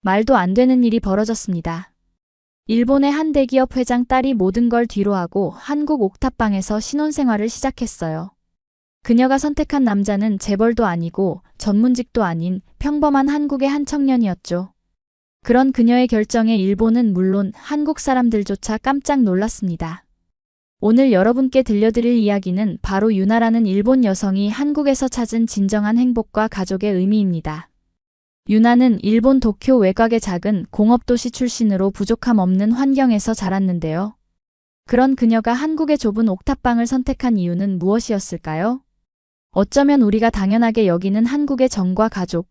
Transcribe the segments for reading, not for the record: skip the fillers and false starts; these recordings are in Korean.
말도 안 되는 일이 벌어졌습니다. 일본의 한 대기업 회장 딸이 모든 걸 뒤로하고 한국 옥탑방에서 신혼생활을 시작했어요. 그녀가 선택한 남자는 재벌도 아니고 전문직도 아닌 평범한 한국의 한 청년이었죠. 그런 그녀의 결정에 일본은 물론 한국 사람들조차 깜짝 놀랐습니다. 오늘 여러분께 들려드릴 이야기는 바로 유나라는 일본 여성이 한국에서 찾은 진정한 행복과 가족의 의미입니다. 유나는 일본 도쿄 외곽의 작은 공업도시 출신으로 부족함 없는 환경에서 자랐는데요. 그런 그녀가 한국의 좁은 옥탑방을 선택한 이유는 무엇이었을까요? 어쩌면 우리가 당연하게 여기는 한국의 정과 가족,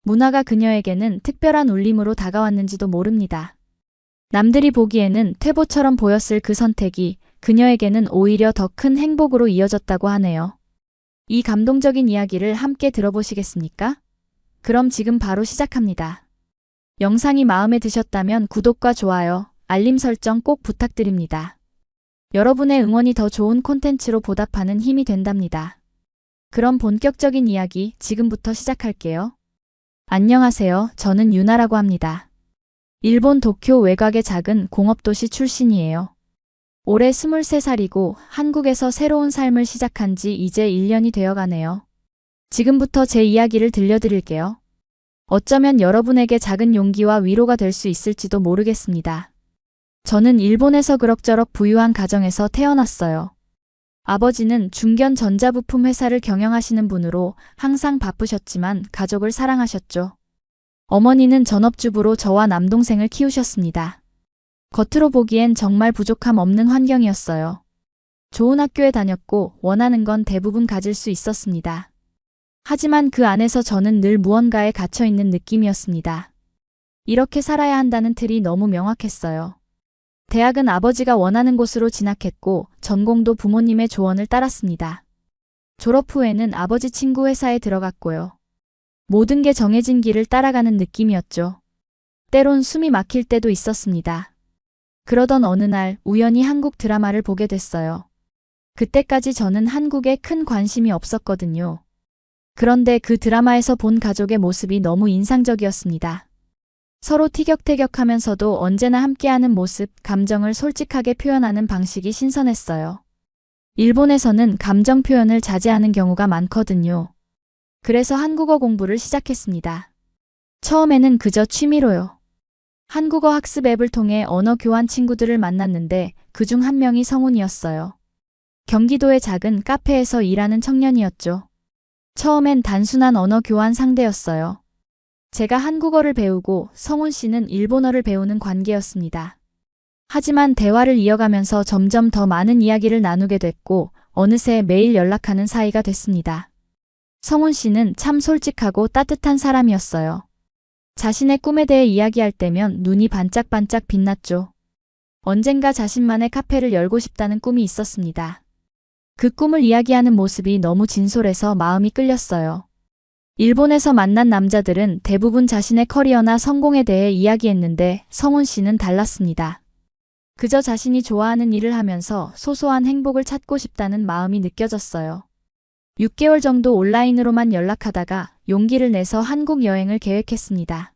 문화가 그녀에게는 특별한 울림으로 다가왔는지도 모릅니다. 남들이 보기에는 퇴보처럼 보였을 그 선택이 그녀에게는 오히려 더 큰 행복으로 이어졌다고 하네요. 이 감동적인 이야기를 함께 들어보시겠습니까? 그럼 지금 바로 시작합니다. 영상이 마음에 드셨다면 구독과 좋아요, 알림 설정 꼭 부탁드립니다. 여러분의 응원이 더 좋은 콘텐츠로 보답하는 힘이 된답니다. 그럼 본격적인 이야기 지금부터 시작할게요. 안녕하세요. 저는 유나라고 합니다. 일본 도쿄 외곽의 작은 공업도시 출신이에요. 올해 23살이고 한국에서 새로운 삶을 시작한 지 이제 1년이 되어가네요. 지금부터 제 이야기를 들려드릴게요. 어쩌면 여러분에게 작은 용기와 위로가 될 수 있을지도 모르겠습니다. 저는 일본에서 그럭저럭 부유한 가정에서 태어났어요. 아버지는 중견 전자부품 회사를 경영하시는 분으로 항상 바쁘셨지만 가족을 사랑하셨죠. 어머니는 전업주부로 저와 남동생을 키우셨습니다. 겉으로 보기엔 정말 부족함 없는 환경이었어요. 좋은 학교에 다녔고 원하는 건 대부분 가질 수 있었습니다. 하지만 그 안에서 저는 늘 무언가에 갇혀있는 느낌이었습니다. 이렇게 살아야 한다는 틀이 너무 명확했어요. 대학은 아버지가 원하는 곳으로 진학했고 전공도 부모님의 조언을 따랐습니다. 졸업 후에는 아버지 친구 회사에 들어갔고요. 모든 게 정해진 길을 따라가는 느낌이었죠. 때론 숨이 막힐 때도 있었습니다. 그러던 어느 날 우연히 한국 드라마를 보게 됐어요. 그때까지 저는 한국에 큰 관심이 없었거든요. 그런데 그 드라마에서 본 가족의 모습이 너무 인상적이었습니다. 서로 티격태격하면서도 언제나 함께하는 모습, 감정을 솔직하게 표현하는 방식이 신선했어요. 일본에서는 감정 표현을 자제하는 경우가 많거든요. 그래서 한국어 공부를 시작했습니다. 처음에는 그저 취미로요. 한국어 학습 앱을 통해 언어 교환 친구들을 만났는데 그중 한 명이 성훈이었어요. 경기도의 작은 카페에서 일하는 청년이었죠. 처음엔 단순한 언어 교환 상대였어요. 제가 한국어를 배우고 성훈 씨는 일본어를 배우는 관계였습니다. 하지만 대화를 이어가면서 점점 더 많은 이야기를 나누게 됐고 어느새 매일 연락하는 사이가 됐습니다. 성훈 씨는 참 솔직하고 따뜻한 사람이었어요. 자신의 꿈에 대해 이야기할 때면 눈이 반짝반짝 빛났죠. 언젠가 자신만의 카페를 열고 싶다는 꿈이 있었습니다. 그 꿈을 이야기하는 모습이 너무 진솔해서 마음이 끌렸어요. 일본에서 만난 남자들은 대부분 자신의 커리어나 성공에 대해 이야기했는데 성훈 씨는 달랐습니다. 그저 자신이 좋아하는 일을 하면서 소소한 행복을 찾고 싶다는 마음이 느껴졌어요. 6개월 정도 온라인으로만 연락하다가 용기를 내서 한국 여행을 계획했습니다.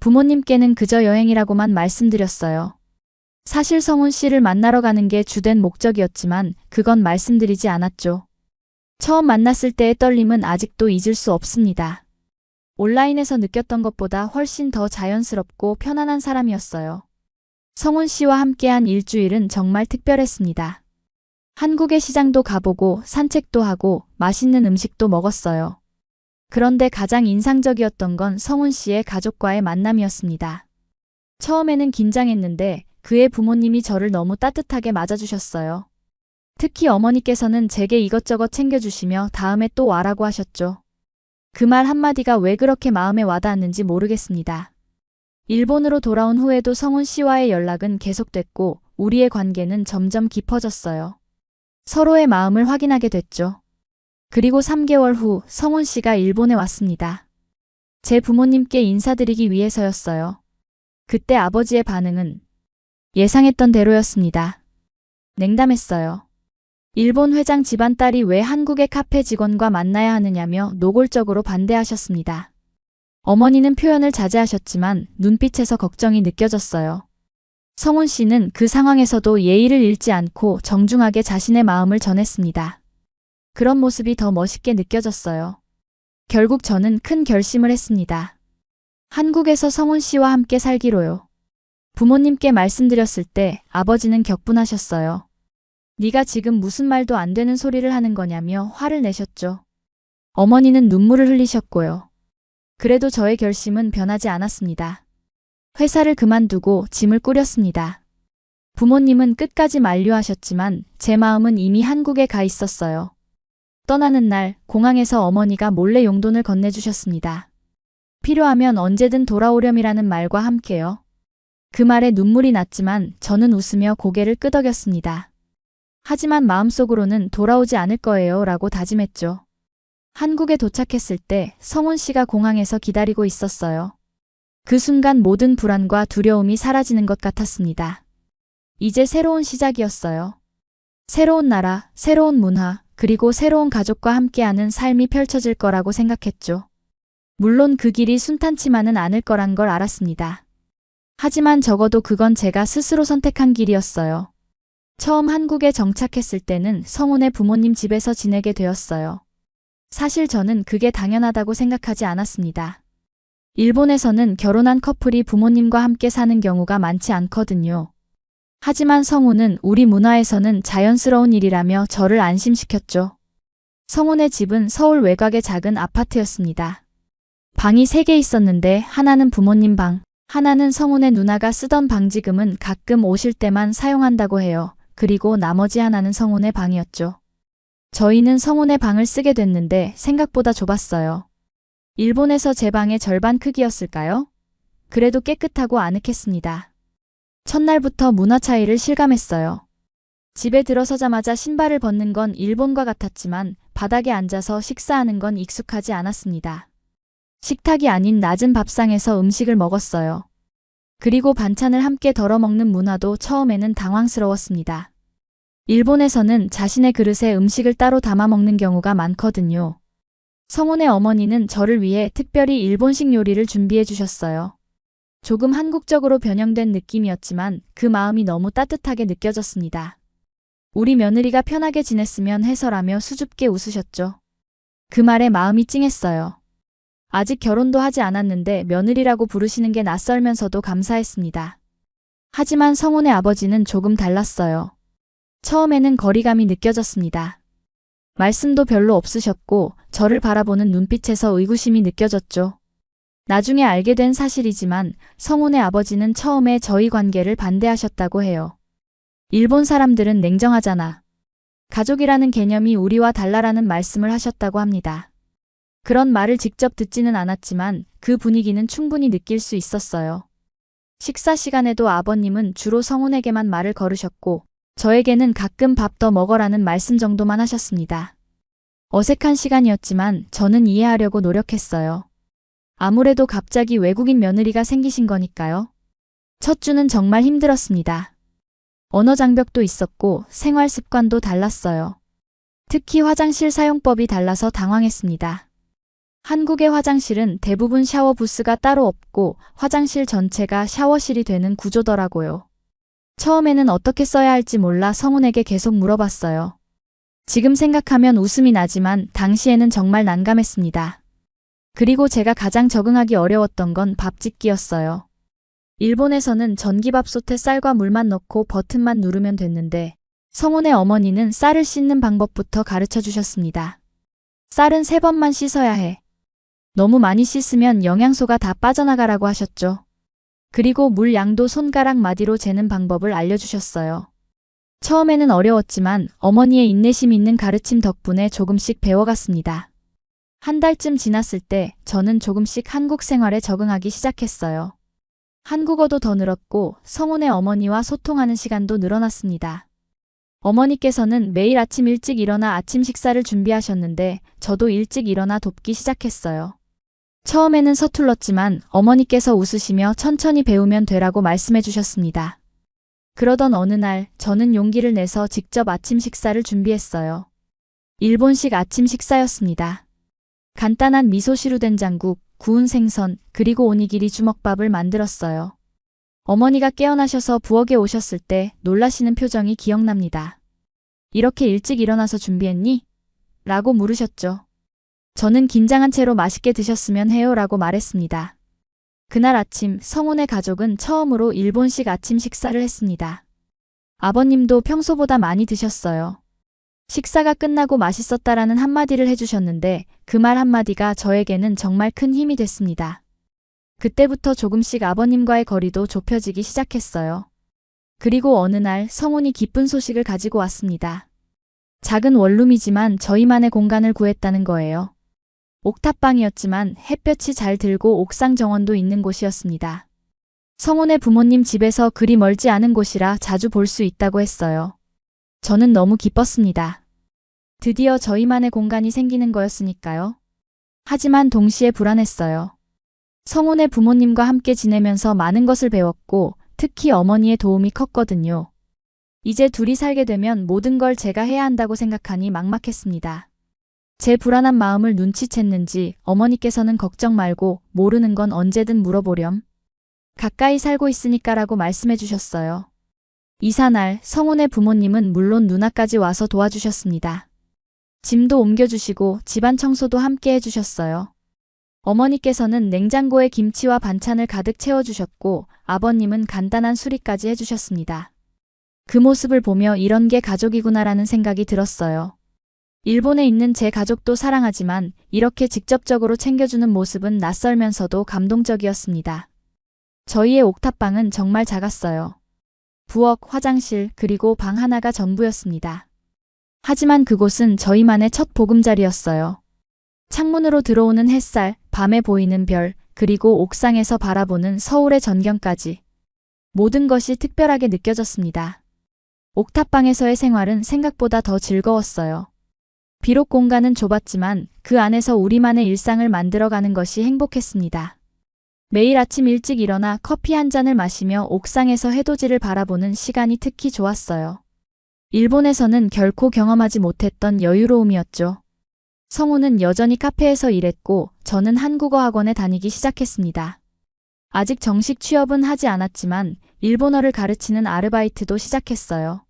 부모님께는 그저 여행이라고만 말씀드렸어요. 사실 성훈 씨를 만나러 가는 게 주된 목적이었지만 그건 말씀드리지 않았죠. 처음 만났을 때의 떨림은 아직도 잊을 수 없습니다. 온라인에서 느꼈던 것보다 훨씬 더 자연스럽고 편안한 사람이었어요. 성훈 씨와 함께한 일주일은 정말 특별했습니다. 한국의 시장도 가보고 산책도 하고 맛있는 음식도 먹었어요. 그런데 가장 인상적이었던 건 성훈 씨의 가족과의 만남이었습니다. 처음에는 긴장했는데 그의 부모님이 저를 너무 따뜻하게 맞아주셨어요. 특히 어머니께서는 제게 이것저것 챙겨주시며 다음에 또 와라고 하셨죠. 그 말 한마디가 왜 그렇게 마음에 와닿았는지 모르겠습니다. 일본으로 돌아온 후에도 성훈 씨와의 연락은 계속됐고 우리의 관계는 점점 깊어졌어요. 서로의 마음을 확인하게 됐죠. 그리고 3개월 후 성훈 씨가 일본에 왔습니다. 제 부모님께 인사드리기 위해서였어요. 그때 아버지의 반응은 예상했던 대로였습니다. 냉담했어요. 일본 회장 집안 딸이 왜 한국의 카페 직원과 만나야 하느냐며 노골적으로 반대하셨습니다. 어머니는 표현을 자제하셨지만 눈빛에서 걱정이 느껴졌어요. 성훈 씨는 그 상황에서도 예의를 잃지 않고 정중하게 자신의 마음을 전했습니다. 그런 모습이 더 멋있게 느껴졌어요. 결국 저는 큰 결심을 했습니다. 한국에서 성훈 씨와 함께 살기로요. 부모님께 말씀드렸을 때 아버지는 격분하셨어요. 네가 지금 무슨 말도 안 되는 소리를 하는 거냐며 화를 내셨죠. 어머니는 눈물을 흘리셨고요. 그래도 저의 결심은 변하지 않았습니다. 회사를 그만두고 짐을 꾸렸습니다. 부모님은 끝까지 만류하셨지만 제 마음은 이미 한국에 가 있었어요. 떠나는 날 공항에서 어머니가 몰래 용돈을 건네주셨습니다. 필요하면 언제든 돌아오렴이라는 말과 함께요. 그 말에 눈물이 났지만 저는 웃으며 고개를 끄덕였습니다. 하지만 마음속으로는 돌아오지 않을 거예요 라고 다짐했죠. 한국에 도착했을 때 성훈 씨가 공항에서 기다리고 있었어요. 그 순간 모든 불안과 두려움이 사라지는 것 같았습니다. 이제 새로운 시작이었어요. 새로운 나라, 새로운 문화, 그리고 새로운 가족과 함께하는 삶이 펼쳐질 거라고 생각했죠. 물론 그 길이 순탄치만은 않을 거란 걸 알았습니다. 하지만 적어도 그건 제가 스스로 선택한 길이었어요. 처음 한국에 정착했을 때는 성훈의 부모님 집에서 지내게 되었어요. 사실 저는 그게 당연하다고 생각하지 않았습니다. 일본에서는 결혼한 커플이 부모님과 함께 사는 경우가 많지 않거든요. 하지만 성훈은 우리 문화에서는 자연스러운 일이라며 저를 안심시켰죠. 성훈의 집은 서울 외곽의 작은 아파트였습니다. 방이 3개 있었는데 하나는 부모님 방, 하나는 성훈의 누나가 쓰던 방 지금은 가끔 오실 때만 사용한다고 해요. 그리고 나머지 하나는 성훈의 방이었죠. 저희는 성훈의 방을 쓰게 됐는데 생각보다 좁았어요. 일본에서 제 방의 절반 크기였을까요? 그래도 깨끗하고 아늑했습니다. 첫날부터 문화 차이를 실감했어요. 집에 들어서자마자 신발을 벗는 건 일본과 같았지만 바닥에 앉아서 식사하는 건 익숙하지 않았습니다. 식탁이 아닌 낮은 밥상에서 음식을 먹었어요. 그리고 반찬을 함께 덜어 먹는 문화도 처음에는 당황스러웠습니다. 일본에서는 자신의 그릇에 음식을 따로 담아 먹는 경우가 많거든요. 성훈의 어머니는 저를 위해 특별히 일본식 요리를 준비해 주셨어요. 조금 한국적으로 변형된 느낌이었지만 그 마음이 너무 따뜻하게 느껴졌습니다. 우리 며느리가 편하게 지냈으면 해서라며 수줍게 웃으셨죠. 그 말에 마음이 찡했어요. 아직 결혼도 하지 않았는데 며느리라고 부르시는 게 낯설면서도 감사했습니다. 하지만 성훈의 아버지는 조금 달랐어요. 처음에는 거리감이 느껴졌습니다. 말씀도 별로 없으셨고 저를 바라보는 눈빛에서 의구심이 느껴졌죠. 나중에 알게 된 사실이지만 성훈의 아버지는 처음에 저희 관계를 반대하셨다고 해요. 일본 사람들은 냉정하잖아. 가족이라는 개념이 우리와 달라라는 말씀을 하셨다고 합니다. 그런 말을 직접 듣지는 않았지만 그 분위기는 충분히 느낄 수 있었어요. 식사 시간에도 아버님은 주로 성훈에게만 말을 걸으셨고 저에게는 가끔 밥 더 먹어라는 말씀 정도만 하셨습니다. 어색한 시간이었지만 저는 이해하려고 노력했어요. 아무래도 갑자기 외국인 며느리가 생기신 거니까요. 첫 주는 정말 힘들었습니다. 언어 장벽도 있었고 생활 습관도 달랐어요. 특히 화장실 사용법이 달라서 당황했습니다. 한국의 화장실은 대부분 샤워 부스가 따로 없고 화장실 전체가 샤워실이 되는 구조더라고요. 처음에는 어떻게 써야 할지 몰라 성훈에게 계속 물어봤어요. 지금 생각하면 웃음이 나지만 당시에는 정말 난감했습니다. 그리고 제가 가장 적응하기 어려웠던 건 밥 짓기였어요. 일본에서는 전기밥솥에 쌀과 물만 넣고 버튼만 누르면 됐는데 성훈의 어머니는 쌀을 씻는 방법부터 가르쳐 주셨습니다. 쌀은 3번만 씻어야 해. 너무 많이 씻으면 영양소가 다 빠져나가라고 하셨죠. 그리고 물 양도 손가락 마디로 재는 방법을 알려주셨어요. 처음에는 어려웠지만 어머니의 인내심 있는 가르침 덕분에 조금씩 배워갔습니다. 한 달쯤 지났을 때 저는 조금씩 한국 생활에 적응하기 시작했어요. 한국어도 더 늘었고 성훈의 어머니와 소통하는 시간도 늘어났습니다. 어머니께서는 매일 아침 일찍 일어나 아침 식사를 준비하셨는데 저도 일찍 일어나 돕기 시작했어요. 처음에는 서툴렀지만 어머니께서 웃으시며 천천히 배우면 되라고 말씀해 주셨습니다. 그러던 어느 날 저는 용기를 내서 직접 아침 식사를 준비했어요. 일본식 아침 식사였습니다. 간단한 미소시루 된장국, 구운 생선, 그리고 오니기리 주먹밥을 만들었어요. 어머니가 깨어나셔서 부엌에 오셨을 때 놀라시는 표정이 기억납니다. 이렇게 일찍 일어나서 준비했니? 라고 물으셨죠. 저는 긴장한 채로 맛있게 드셨으면 해요 라고 말했습니다. 그날 아침 성훈의 가족은 처음으로 일본식 아침 식사를 했습니다. 아버님도 평소보다 많이 드셨어요. 식사가 끝나고 맛있었다라는 한마디를 해주셨는데 그 말 한마디가 저에게는 정말 큰 힘이 됐습니다. 그때부터 조금씩 아버님과의 거리도 좁혀지기 시작했어요. 그리고 어느 날 성훈이 기쁜 소식을 가지고 왔습니다. 작은 원룸이지만 저희만의 공간을 구했다는 거예요. 옥탑방이었지만 햇볕이 잘 들고 옥상 정원도 있는 곳이었습니다. 성훈의 부모님 집에서 그리 멀지 않은 곳이라 자주 볼 수 있다고 했어요. 저는 너무 기뻤습니다. 드디어 저희만의 공간이 생기는 거였으니까요. 하지만 동시에 불안했어요. 성훈의 부모님과 함께 지내면서 많은 것을 배웠고 특히 어머니의 도움이 컸거든요. 이제 둘이 살게 되면 모든 걸 제가 해야 한다고 생각하니 막막했습니다. 제 불안한 마음을 눈치챘는지 어머니께서는 걱정 말고 모르는 건 언제든 물어보렴. 가까이 살고 있으니까라고 말씀해 주셨어요. 이사날 성훈의 부모님은 물론 누나까지 와서 도와주셨습니다. 짐도 옮겨주시고 집안 청소도 함께 해주셨어요. 어머니께서는 냉장고에 김치와 반찬을 가득 채워주셨고 아버님은 간단한 수리까지 해주셨습니다. 그 모습을 보며 이런 게 가족이구나라는 생각이 들었어요. 일본에 있는 제 가족도 사랑하지만 이렇게 직접적으로 챙겨주는 모습은 낯설면서도 감동적이었습니다. 저희의 옥탑방은 정말 작았어요. 부엌, 화장실, 그리고 방 하나가 전부였습니다. 하지만 그곳은 저희만의 첫 보금자리였어요. 창문으로 들어오는 햇살, 밤에 보이는 별, 그리고 옥상에서 바라보는 서울의 전경까지. 모든 것이 특별하게 느껴졌습니다. 옥탑방에서의 생활은 생각보다 더 즐거웠어요. 비록 공간은 좁았지만 그 안에서 우리만의 일상을 만들어가는 것이 행복했습니다. 매일 아침 일찍 일어나 커피 한 잔을 마시며 옥상에서 해돋이를 바라보는 시간이 특히 좋았어요. 일본에서는 결코 경험하지 못했던 여유로움이었죠. 성우는 여전히 카페에서 일했고 저는 한국어 학원에 다니기 시작했습니다. 아직 정식 취업은 하지 않았지만 일본어를 가르치는 아르바이트도 시작했어요.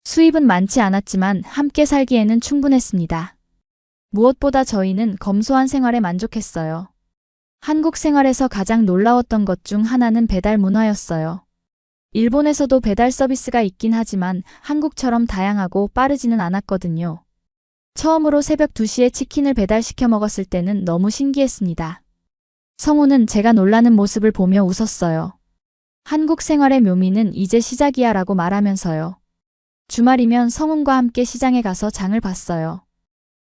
수입은 많지 않았지만 함께 살기에는 충분했습니다. 무엇보다 저희는 검소한 생활에 만족했어요. 한국 생활에서 가장 놀라웠던 것 중 하나는 배달 문화였어요. 일본에서도 배달 서비스가 있긴 하지만 한국처럼 다양하고 빠르지는 않았거든요. 처음으로 새벽 2시에 치킨을 배달시켜 먹었을 때는 너무 신기했습니다. 성우는 제가 놀라는 모습을 보며 웃었어요. 한국 생활의 묘미는 이제 시작이야 라고 말하면서요. 주말이면 성훈과 함께 시장에 가서 장을 봤어요.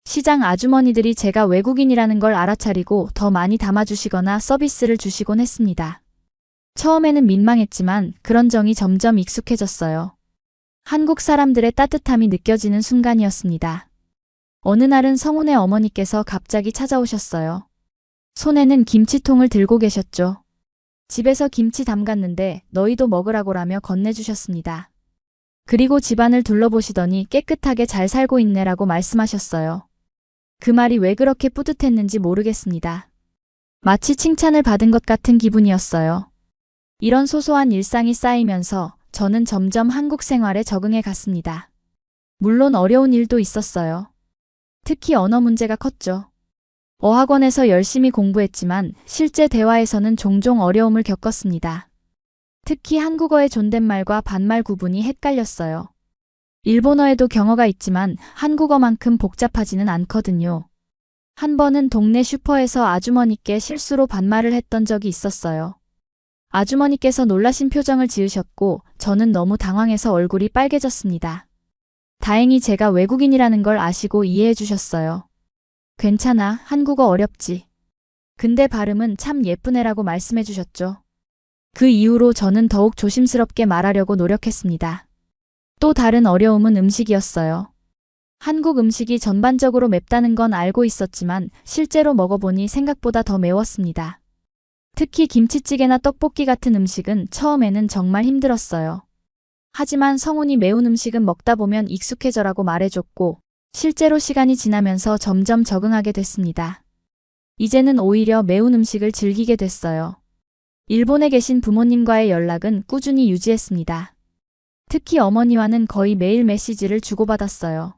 시장 아주머니들이 제가 외국인이라는 걸 알아차리고 더 많이 담아주시거나 서비스를 주시곤 했습니다. 처음에는 민망했지만 그런 정이 점점 익숙해졌어요. 한국 사람들의 따뜻함이 느껴지는 순간이었습니다. 어느 날은 성훈의 어머니께서 갑자기 찾아오셨어요. 손에는 김치통을 들고 계셨죠. 집에서 김치 담갔는데 너희도 먹으라고라며 건네주셨습니다. 그리고 집안을 둘러보시더니 깨끗하게 잘 살고 있네라고 말씀하셨어요. 그 말이 왜 그렇게 뿌듯했는지 모르겠습니다. 마치 칭찬을 받은 것 같은 기분이었어요. 이런 소소한 일상이 쌓이면서 저는 점점 한국 생활에 적응해 갔습니다. 물론 어려운 일도 있었어요. 특히 언어 문제가 컸죠. 어학원에서 열심히 공부했지만 실제 대화에서는 종종 어려움을 겪었습니다. 특히 한국어의 존댓말과 반말 구분이 헷갈렸어요. 일본어에도 경어가 있지만 한국어만큼 복잡하지는 않거든요. 한 번은 동네 슈퍼에서 아주머니께 실수로 반말을 했던 적이 있었어요. 아주머니께서 놀라신 표정을 지으셨고 저는 너무 당황해서 얼굴이 빨개졌습니다. 다행히 제가 외국인이라는 걸 아시고 이해해 주셨어요. 괜찮아, 한국어 어렵지. 근데 발음은 참 예쁜 애라고 말씀해 주셨죠. 그 이후로 저는 더욱 조심스럽게 말하려고 노력했습니다. 또 다른 어려움은 음식이었어요. 한국 음식이 전반적으로 맵다는 건 알고 있었지만 실제로 먹어보니 생각보다 더 매웠습니다. 특히 김치찌개나 떡볶이 같은 음식은 처음에는 정말 힘들었어요. 하지만 성훈이 매운 음식은 먹다 보면 익숙해져라고 말해줬고 실제로 시간이 지나면서 점점 적응하게 됐습니다. 이제는 오히려 매운 음식을 즐기게 됐어요. 일본에 계신 부모님과의 연락은 꾸준히 유지했습니다. 특히 어머니와는 거의 매일 메시지를 주고받았어요.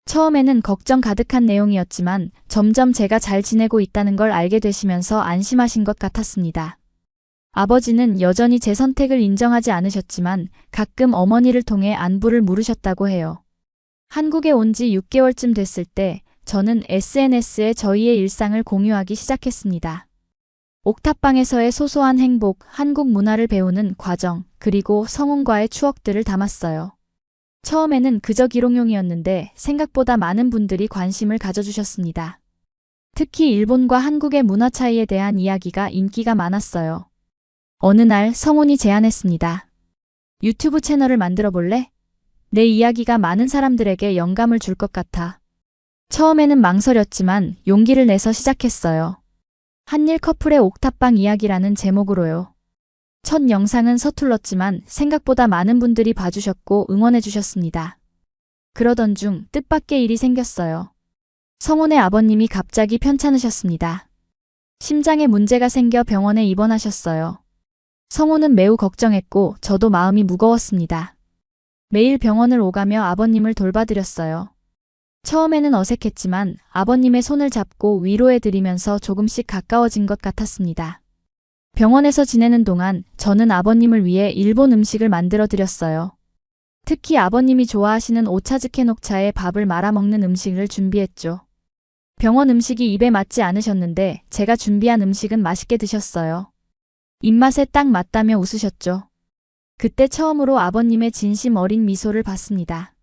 처음에는 걱정 가득한 내용이었지만 점점 제가 잘 지내고 있다는 걸 알게 되시면서 안심하신 것 같았습니다. 아버지는 여전히 제 선택을 인정하지 않으셨지만 가끔 어머니를 통해 안부를 물으셨다고 해요. 한국에 온 지 6개월쯤 됐을 때 저는 SNS에 저희의 일상을 공유하기 시작했습니다. 옥탑방에서의 소소한 행복, 한국 문화를 배우는 과정, 그리고 성훈과의 추억들을 담았어요. 처음에는 그저 기록용이었는데 생각보다 많은 분들이 관심을 가져주셨습니다. 특히 일본과 한국의 문화 차이에 대한 이야기가 인기가 많았어요. 어느 날 성훈이 제안했습니다. 유튜브 채널을 만들어 볼래? 내 이야기가 많은 사람들에게 영감을 줄 것 같아. 처음에는 망설였지만 용기를 내서 시작했어요. 한일 커플의 옥탑방 이야기라는 제목으로요. 첫 영상은 서툴렀지만 생각보다 많은 분들이 봐주셨고 응원해 주셨습니다. 그러던 중 뜻밖의 일이 생겼어요. 성훈의 아버님이 갑자기 편찮으셨습니다. 심장에 문제가 생겨 병원에 입원하셨어요. 성훈은 매우 걱정했고 저도 마음이 무거웠습니다. 매일 병원을 오가며 아버님을 돌봐드렸어요. 처음에는 어색했지만 아버님의 손을 잡고 위로해드리면서 조금씩 가까워진 것 같았습니다. 병원에서 지내는 동안 저는 아버님을 위해 일본 음식을 만들어 드렸어요. 특히 아버님이 좋아하시는 오차즈케 녹차에 밥을 말아 먹는 음식을 준비했죠. 병원 음식이 입에 맞지 않으셨는데 제가 준비한 음식은 맛있게 드셨어요. 입맛에 딱 맞다며 웃으셨죠. 그때 처음으로 아버님의 진심 어린 미소를 봤습니다.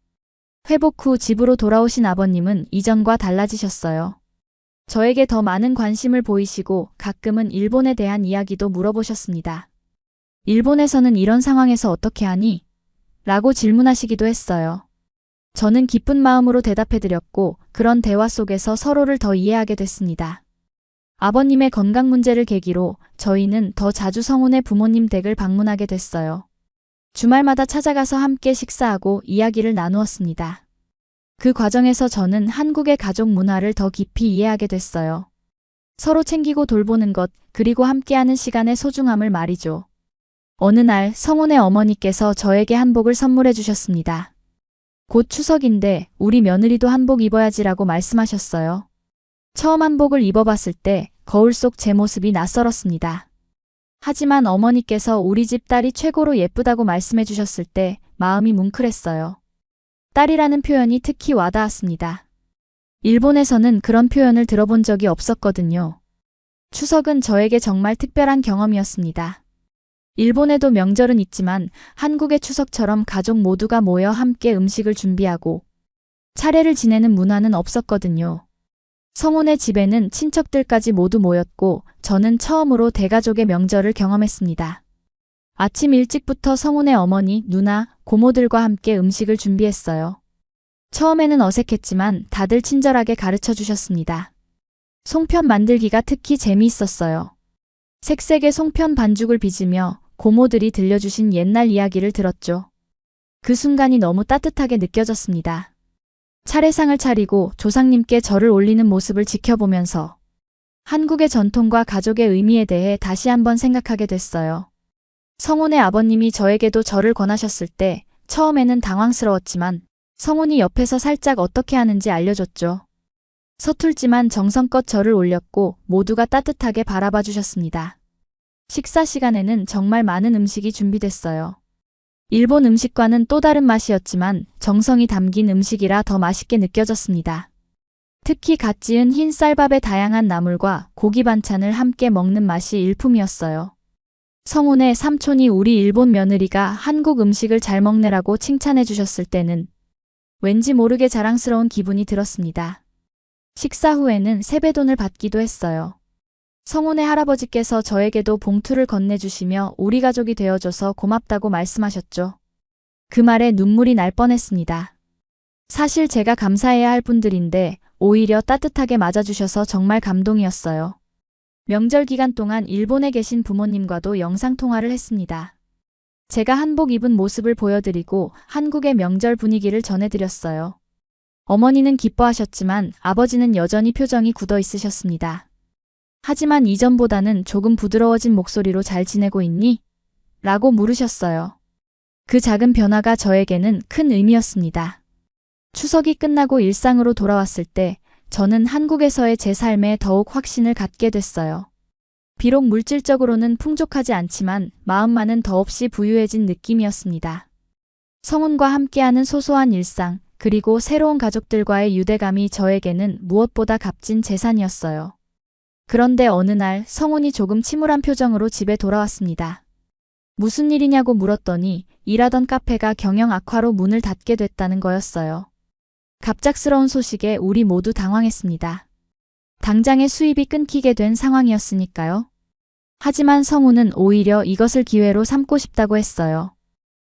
회복 후 집으로 돌아오신 아버님은 이전과 달라지셨어요. 저에게 더 많은 관심을 보이시고 가끔은 일본에 대한 이야기도 물어보셨습니다. 일본에서는 이런 상황에서 어떻게 하니? 라고 질문하시기도 했어요. 저는 기쁜 마음으로 대답해드렸고 그런 대화 속에서 서로를 더 이해하게 됐습니다. 아버님의 건강 문제를 계기로 저희는 더 자주 성훈의 부모님 댁을 방문하게 됐어요. 주말마다 찾아가서 함께 식사하고 이야기를 나누었습니다. 그 과정에서 저는 한국의 가족 문화를 더 깊이 이해하게 됐어요. 서로 챙기고 돌보는 것, 그리고 함께하는 시간의 소중함을 말이죠. 어느 날 성훈의 어머니께서 저에게 한복을 선물해 주셨습니다. 곧 추석인데 우리 며느리도 한복 입어야지라고 말씀하셨어요. 처음 한복을 입어봤을 때 거울 속 제 모습이 낯설었습니다. 하지만 어머니께서 우리 집 딸이 최고로 예쁘다고 말씀해 주셨을 때 마음이 뭉클했어요. 딸이라는 표현이 특히 와닿았습니다. 일본에서는 그런 표현을 들어본 적이 없었거든요. 추석은 저에게 정말 특별한 경험이었습니다. 일본에도 명절은 있지만 한국의 추석처럼 가족 모두가 모여 함께 음식을 준비하고 차례를 지내는 문화는 없었거든요. 성훈의 집에는 친척들까지 모두 모였고 저는 처음으로 대가족의 명절을 경험했습니다. 아침 일찍부터 성훈의 어머니, 누나, 고모들과 함께 음식을 준비했어요. 처음에는 어색했지만 다들 친절하게 가르쳐 주셨습니다. 송편 만들기가 특히 재미있었어요. 색색의 송편 반죽을 빚으며 고모들이 들려주신 옛날 이야기를 들었죠. 그 순간이 너무 따뜻하게 느껴졌습니다. 차례상을 차리고 조상님께 절을 올리는 모습을 지켜보면서 한국의 전통과 가족의 의미에 대해 다시 한번 생각하게 됐어요. 성훈의 아버님이 저에게도 절을 권하셨을 때 처음에는 당황스러웠지만 성훈이 옆에서 살짝 어떻게 하는지 알려줬죠. 서툴지만 정성껏 절을 올렸고 모두가 따뜻하게 바라봐 주셨습니다. 식사 시간에는 정말 많은 음식이 준비됐어요. 일본 음식과는 또 다른 맛이었지만 정성이 담긴 음식이라 더 맛있게 느껴졌습니다. 특히 갓 지은 흰 쌀밥에 다양한 나물과 고기 반찬을 함께 먹는 맛이 일품이었어요. 성훈의 삼촌이 우리 일본 며느리가 한국 음식을 잘 먹느라고 칭찬해 주셨을 때는 왠지 모르게 자랑스러운 기분이 들었습니다. 식사 후에는 세배돈을 받기도 했어요. 성훈의 할아버지께서 저에게도 봉투를 건네주시며 우리 가족이 되어줘서 고맙다고 말씀하셨죠. 그 말에 눈물이 날 뻔했습니다. 사실 제가 감사해야 할 분들인데 오히려 따뜻하게 맞아주셔서 정말 감동이었어요. 명절 기간 동안 일본에 계신 부모님과도 영상통화를 했습니다. 제가 한복 입은 모습을 보여드리고 한국의 명절 분위기를 전해드렸어요. 어머니는 기뻐하셨지만 아버지는 여전히 표정이 굳어 있으셨습니다. 하지만 이전보다는 조금 부드러워진 목소리로 잘 지내고 있니? 라고 물으셨어요. 그 작은 변화가 저에게는 큰 의미였습니다. 추석이 끝나고 일상으로 돌아왔을 때 저는 한국에서의 제 삶에 더욱 확신을 갖게 됐어요. 비록 물질적으로는 풍족하지 않지만 마음만은 더없이 부유해진 느낌이었습니다. 성훈과 함께하는 소소한 일상, 그리고 새로운 가족들과의 유대감이 저에게는 무엇보다 값진 재산이었어요. 그런데 어느 날 성훈이 조금 침울한 표정으로 집에 돌아왔습니다. 무슨 일이냐고 물었더니 일하던 카페가 경영 악화로 문을 닫게 됐다는 거였어요. 갑작스러운 소식에 우리 모두 당황했습니다. 당장의 수입이 끊기게 된 상황이었으니까요. 하지만 성훈은 오히려 이것을 기회로 삼고 싶다고 했어요.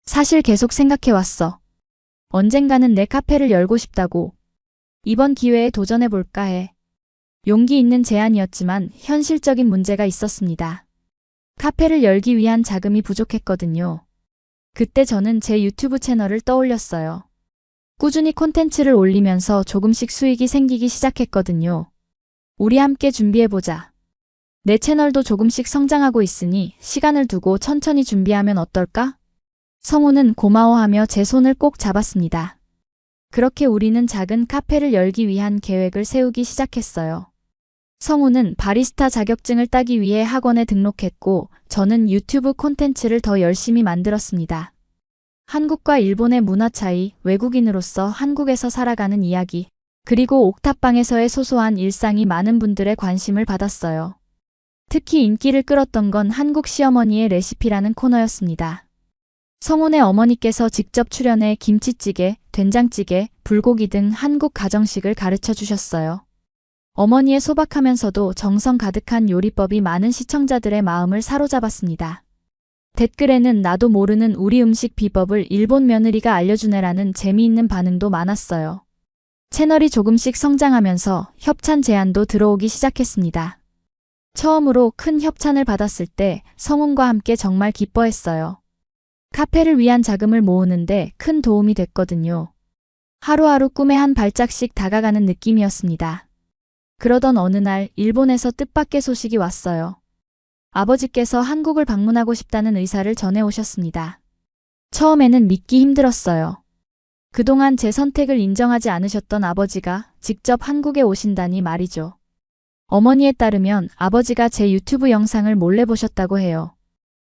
사실 계속 생각해왔어. 언젠가는 내 카페를 열고 싶다고. 이번 기회에 도전해볼까 해. 용기 있는 제안이었지만 현실적인 문제가 있었습니다. 카페를 열기 위한 자금이 부족했거든요. 그때 저는 제 유튜브 채널을 떠올렸어요. 꾸준히 콘텐츠를 올리면서 조금씩 수익이 생기기 시작했거든요. 우리 함께 준비해보자. 내 채널도 조금씩 성장하고 있으니 시간을 두고 천천히 준비하면 어떨까? 성훈은 고마워하며 제 손을 꼭 잡았습니다. 그렇게 우리는 작은 카페를 열기 위한 계획을 세우기 시작했어요. 성훈은 바리스타 자격증을 따기 위해 학원에 등록했고 저는 유튜브 콘텐츠를 더 열심히 만들었습니다. 한국과 일본의 문화 차이, 외국인으로서 한국에서 살아가는 이야기, 그리고 옥탑방에서의 소소한 일상이 많은 분들의 관심을 받았어요. 특히 인기를 끌었던 건 한국 시어머니의 레시피라는 코너였습니다. 성훈의 어머니께서 직접 출연해 김치찌개, 된장찌개, 불고기 등 한국 가정식을 가르쳐 주셨어요. 어머니의 소박하면서도 정성 가득한 요리법이 많은 시청자들의 마음을 사로잡았습니다. 댓글에는 나도 모르는 우리 음식 비법을 일본 며느리가 알려주네라는 재미있는 반응도 많았어요. 채널이 조금씩 성장하면서 협찬 제안도 들어오기 시작했습니다. 처음으로 큰 협찬을 받았을 때 성훈과 함께 정말 기뻐했어요. 카페를 위한 자금을 모으는데 큰 도움이 됐거든요. 하루하루 꿈에 한 발짝씩 다가가는 느낌이었습니다. 그러던 어느 날 일본에서 뜻밖의 소식이 왔어요. 아버지께서 한국을 방문하고 싶다는 의사를 전해오셨습니다. 처음에는 믿기 힘들었어요. 그동안 제 선택을 인정하지 않으셨던 아버지가 직접 한국에 오신다니 말이죠. 어머니에 따르면 아버지가 제 유튜브 영상을 몰래 보셨다고 해요.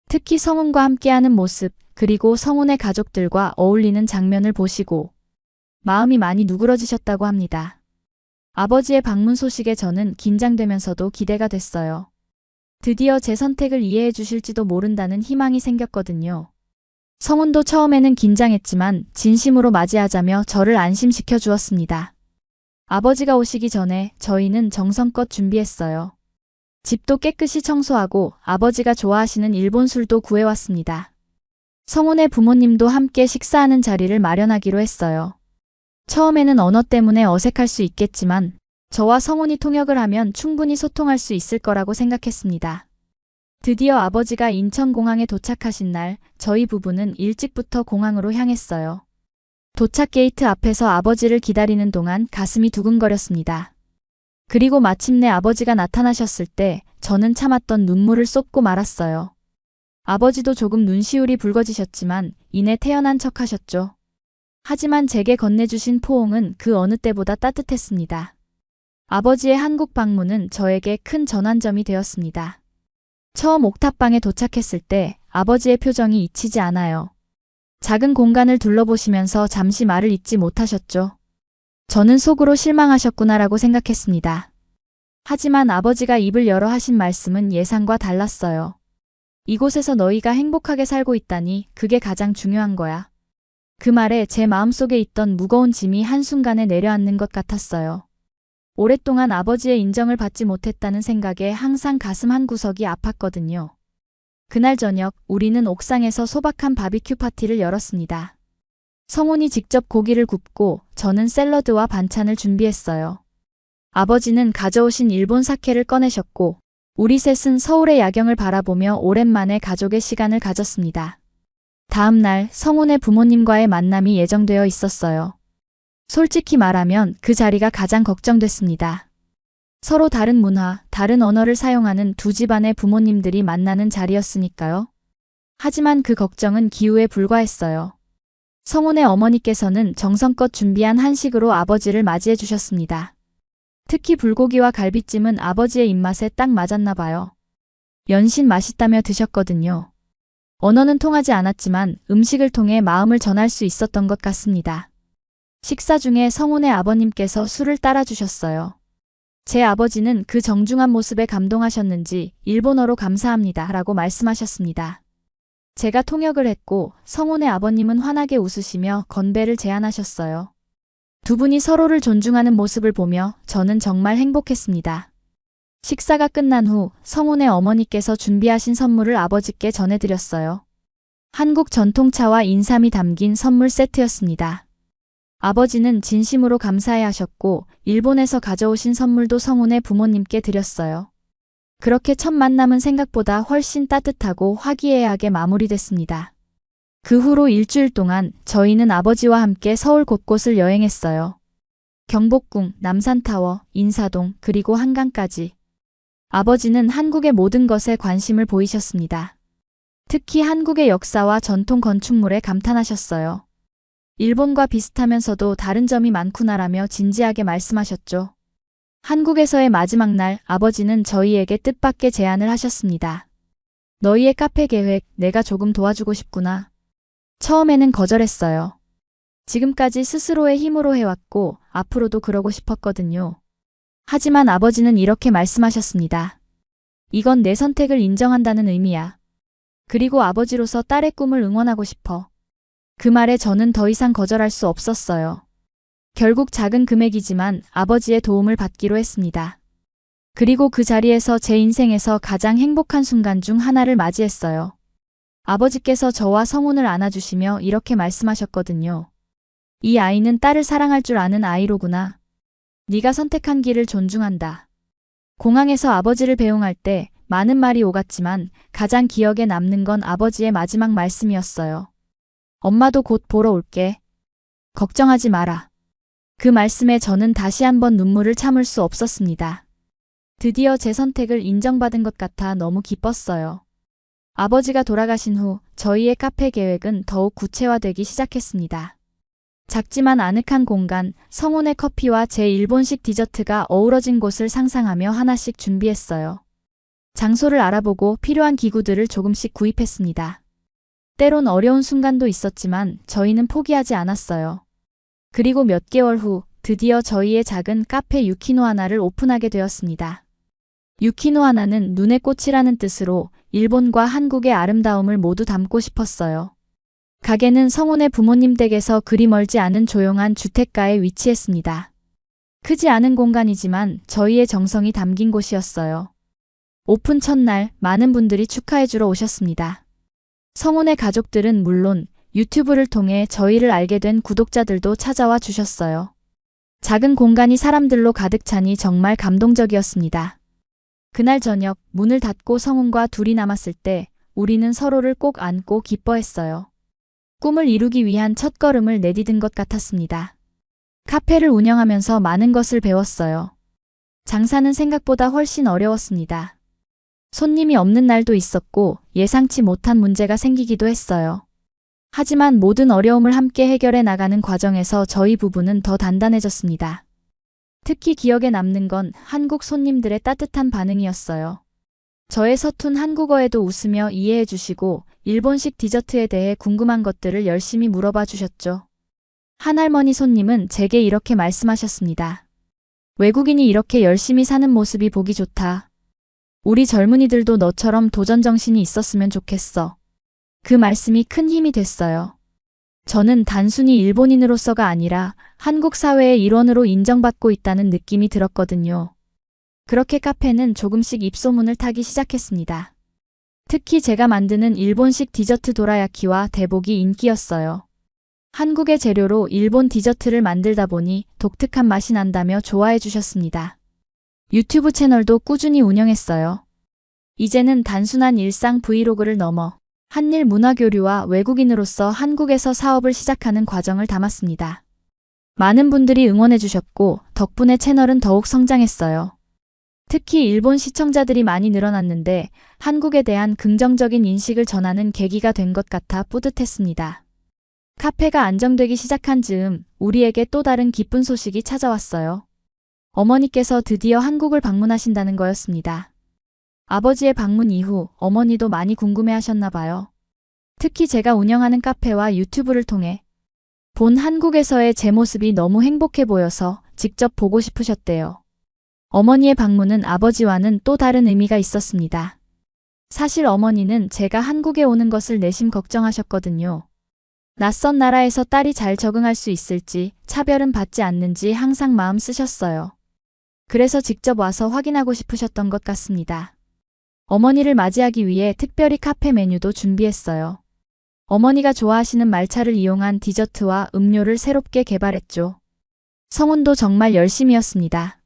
특히 성훈과 함께하는 모습, 그리고 성훈의 가족들과 어울리는 장면을 보시고 마음이 많이 누그러지셨다고 합니다. 아버지의 방문 소식에 저는 긴장되면서도 기대가 됐어요. 드디어 제 선택을 이해해 주실지도 모른다는 희망이 생겼거든요. 성훈도 처음에는 긴장했지만 진심으로 맞이하자며 저를 안심시켜 주었습니다. 아버지가 오시기 전에 저희는 정성껏 준비했어요. 집도 깨끗이 청소하고 아버지가 좋아하시는 일본 술도 구해왔습니다. 성훈의 부모님도 함께 식사하는 자리를 마련하기로 했어요. 처음에는 언어 때문에 어색할 수 있겠지만 저와 성훈이 통역을 하면 충분히 소통할 수 있을 거라고 생각했습니다. 드디어 아버지가 인천공항에 도착하신 날 저희 부부는 일찍부터 공항으로 향했어요. 도착 게이트 앞에서 아버지를 기다리는 동안 가슴이 두근거렸습니다. 그리고 마침내 아버지가 나타나셨을 때 저는 참았던 눈물을 쏟고 말았어요. 아버지도 조금 눈시울이 붉어지셨지만 이내 태연한 척 하셨죠. 하지만 제게 건네주신 포옹은 그 어느 때보다 따뜻했습니다. 아버지의 한국 방문은 저에게 큰 전환점이 되었습니다. 처음 옥탑방에 도착했을 때 아버지의 표정이 잊히지 않아요. 작은 공간을 둘러보시면서 잠시 말을 잇지 못하셨죠. 저는 속으로 실망하셨구나라고 생각했습니다. 하지만 아버지가 입을 열어 하신 말씀은 예상과 달랐어요. 이곳에서 너희가 행복하게 살고 있다니 그게 가장 중요한 거야. 그 말에 제 마음속에 있던 무거운 짐이 한순간에 내려앉는 것 같았어요. 오랫동안 아버지의 인정을 받지 못했다는 생각에 항상 가슴 한구석이 아팠거든요. 그날 저녁 우리는 옥상에서 소박한 바비큐 파티를 열었습니다. 성훈이 직접 고기를 굽고 저는 샐러드와 반찬을 준비했어요. 아버지는 가져오신 일본 사케를 꺼내셨고 우리 셋은 서울의 야경을 바라보며 오랜만에 가족의 시간을 가졌습니다. 다음 날 성훈의 부모님과의 만남이 예정되어 있었어요. 솔직히 말하면 그 자리가 가장 걱정됐습니다. 서로 다른 문화, 다른 언어를 사용하는 두 집안의 부모님들이 만나는 자리였으니까요. 하지만 그 걱정은 기우에 불과했어요. 성훈의 어머니께서는 정성껏 준비한 한식으로 아버지를 맞이해 주셨습니다. 특히 불고기와 갈비찜은 아버지의 입맛에 딱 맞았나 봐요. 연신 맛있다며 드셨거든요. 언어는 통하지 않았지만 음식을 통해 마음을 전할 수 있었던 것 같습니다. 식사 중에 성훈의 아버님께서 술을 따라주셨어요. 제 아버지는 그 정중한 모습에 감동하셨는지 일본어로 감사합니다 라고 말씀하셨습니다. 제가 통역을 했고 성훈의 아버님은 환하게 웃으시며 건배를 제안하셨어요. 두 분이 서로를 존중하는 모습을 보며 저는 정말 행복했습니다. 식사가 끝난 후 성훈의 어머니께서 준비하신 선물을 아버지께 전해드렸어요. 한국 전통차와 인삼이 담긴 선물 세트였습니다. 아버지는 진심으로 감사해 하셨고 일본에서 가져오신 선물도 성훈의 부모님께 드렸어요. 그렇게 첫 만남은 생각보다 훨씬 따뜻하고 화기애애하게 마무리됐습니다. 그 후로 일주일 동안 저희는 아버지와 함께 서울 곳곳을 여행했어요. 경복궁, 남산타워, 인사동, 그리고 한강까지. 아버지는 한국의 모든 것에 관심을 보이셨습니다. 특히 한국의 역사와 전통 건축물에 감탄하셨어요. 일본과 비슷하면서도 다른 점이 많구나라며 진지하게 말씀하셨죠. 한국에서의 마지막 날 아버지는 저희에게 뜻밖의 제안을 하셨습니다. 너희의 카페 계획 내가 조금 도와주고 싶구나. 처음에는 거절했어요. 지금까지 스스로의 힘으로 해왔고 앞으로도 그러고 싶었거든요. 하지만 아버지는 이렇게 말씀하셨습니다. 이건 내 선택을 인정한다는 의미야. 그리고 아버지로서 딸의 꿈을 응원하고 싶어. 그 말에 저는 더 이상 거절할 수 없었어요. 결국 작은 금액이지만 아버지의 도움을 받기로 했습니다. 그리고 그 자리에서 제 인생에서 가장 행복한 순간 중 하나를 맞이했어요. 아버지께서 저와 성훈을 안아주시며 이렇게 말씀하셨거든요. 이 아이는 딸을 사랑할 줄 아는 아이로구나. 네가 선택한 길을 존중한다. 공항에서 아버지를 배웅할 때 많은 말이 오갔지만 가장 기억에 남는 건 아버지의 마지막 말씀이었어요. 엄마도 곧 보러 올게. 걱정하지 마라. 그 말씀에 저는 다시 한번 눈물을 참을 수 없었습니다. 드디어 제 선택을 인정받은 것 같아 너무 기뻤어요. 아버지가 돌아가신 후 저희의 카페 계획은 더욱 구체화되기 시작했습니다. 작지만 아늑한 공간, 성훈의 커피와 제 일본식 디저트가 어우러진 곳을 상상하며 하나씩 준비했어요. 장소를 알아보고 필요한 기구들을 조금씩 구입했습니다. 때론 어려운 순간도 있었지만 저희는 포기하지 않았어요. 그리고 몇 개월 후 드디어 저희의 작은 카페 유키노하나를 오픈하게 되었습니다. 유키노하나는 눈의 꽃이라는 뜻으로 일본과 한국의 아름다움을 모두 담고 싶었어요. 가게는 성훈의 부모님 댁에서 그리 멀지 않은 조용한 주택가에 위치했습니다. 크지 않은 공간이지만 저희의 정성이 담긴 곳이었어요. 오픈 첫날 많은 분들이 축하해주러 오셨습니다. 성훈의 가족들은 물론 유튜브를 통해 저희를 알게 된 구독자들도 찾아와 주셨어요. 작은 공간이 사람들로 가득 차니 정말 감동적이었습니다. 그날 저녁 문을 닫고 성훈과 둘이 남았을 때 우리는 서로를 꼭 안고 기뻐했어요. 꿈을 이루기 위한 첫걸음을 내디딘 것 같았습니다. 카페를 운영하면서 많은 것을 배웠어요. 장사는 생각보다 훨씬 어려웠습니다. 손님이 없는 날도 있었고 예상치 못한 문제가 생기기도 했어요. 하지만 모든 어려움을 함께 해결해 나가는 과정에서 저희 부부는 더 단단해졌습니다. 특히 기억에 남는 건 한국 손님들의 따뜻한 반응이었어요. 저의 서툰 한국어에도 웃으며 이해해 주시고 일본식 디저트에 대해 궁금한 것들을 열심히 물어봐 주셨죠. 한 할머니 손님은 제게 이렇게 말씀하셨습니다. 외국인이 이렇게 열심히 사는 모습이 보기 좋다. 우리 젊은이들도 너처럼 도전 정신이 있었으면 좋겠어. 그 말씀이 큰 힘이 됐어요. 저는 단순히 일본인으로서가 아니라 한국 사회의 일원으로 인정받고 있다는 느낌이 들었거든요. 그렇게 카페는 조금씩 입소문을 타기 시작했습니다. 특히 제가 만드는 일본식 디저트 도라야키와 대복이 인기였어요. 한국의 재료로 일본 디저트를 만들다 보니 독특한 맛이 난다며 좋아해 주셨습니다. 유튜브 채널도 꾸준히 운영했어요. 이제는 단순한 일상 브이로그를 넘어 한일 문화교류와 외국인으로서 한국에서 사업을 시작하는 과정을 담았습니다. 많은 분들이 응원해 주셨고 덕분에 채널은 더욱 성장했어요. 특히 일본 시청자들이 많이 늘어났는데 한국에 대한 긍정적인 인식을 전하는 계기가 된 것 같아 뿌듯했습니다. 카페가 안정되기 시작한 즈음 우리에게 또 다른 기쁜 소식이 찾아왔어요. 어머니께서 드디어 한국을 방문하신다는 거였습니다. 아버지의 방문 이후 어머니도 많이 궁금해하셨나 봐요. 특히 제가 운영하는 카페와 유튜브를 통해 본 한국에서의 제 모습이 너무 행복해 보여서 직접 보고 싶으셨대요. 어머니의 방문은 아버지와는 또 다른 의미가 있었습니다. 사실 어머니는 제가 한국에 오는 것을 내심 걱정하셨거든요. 낯선 나라에서 딸이 잘 적응할 수 있을지, 차별은 받지 않는지 항상 마음 쓰셨어요. 그래서 직접 와서 확인하고 싶으셨던 것 같습니다. 어머니를 맞이하기 위해 특별히 카페 메뉴도 준비했어요. 어머니가 좋아하시는 말차를 이용한 디저트와 음료를 새롭게 개발했죠. 성훈도 정말 열심이었습니다.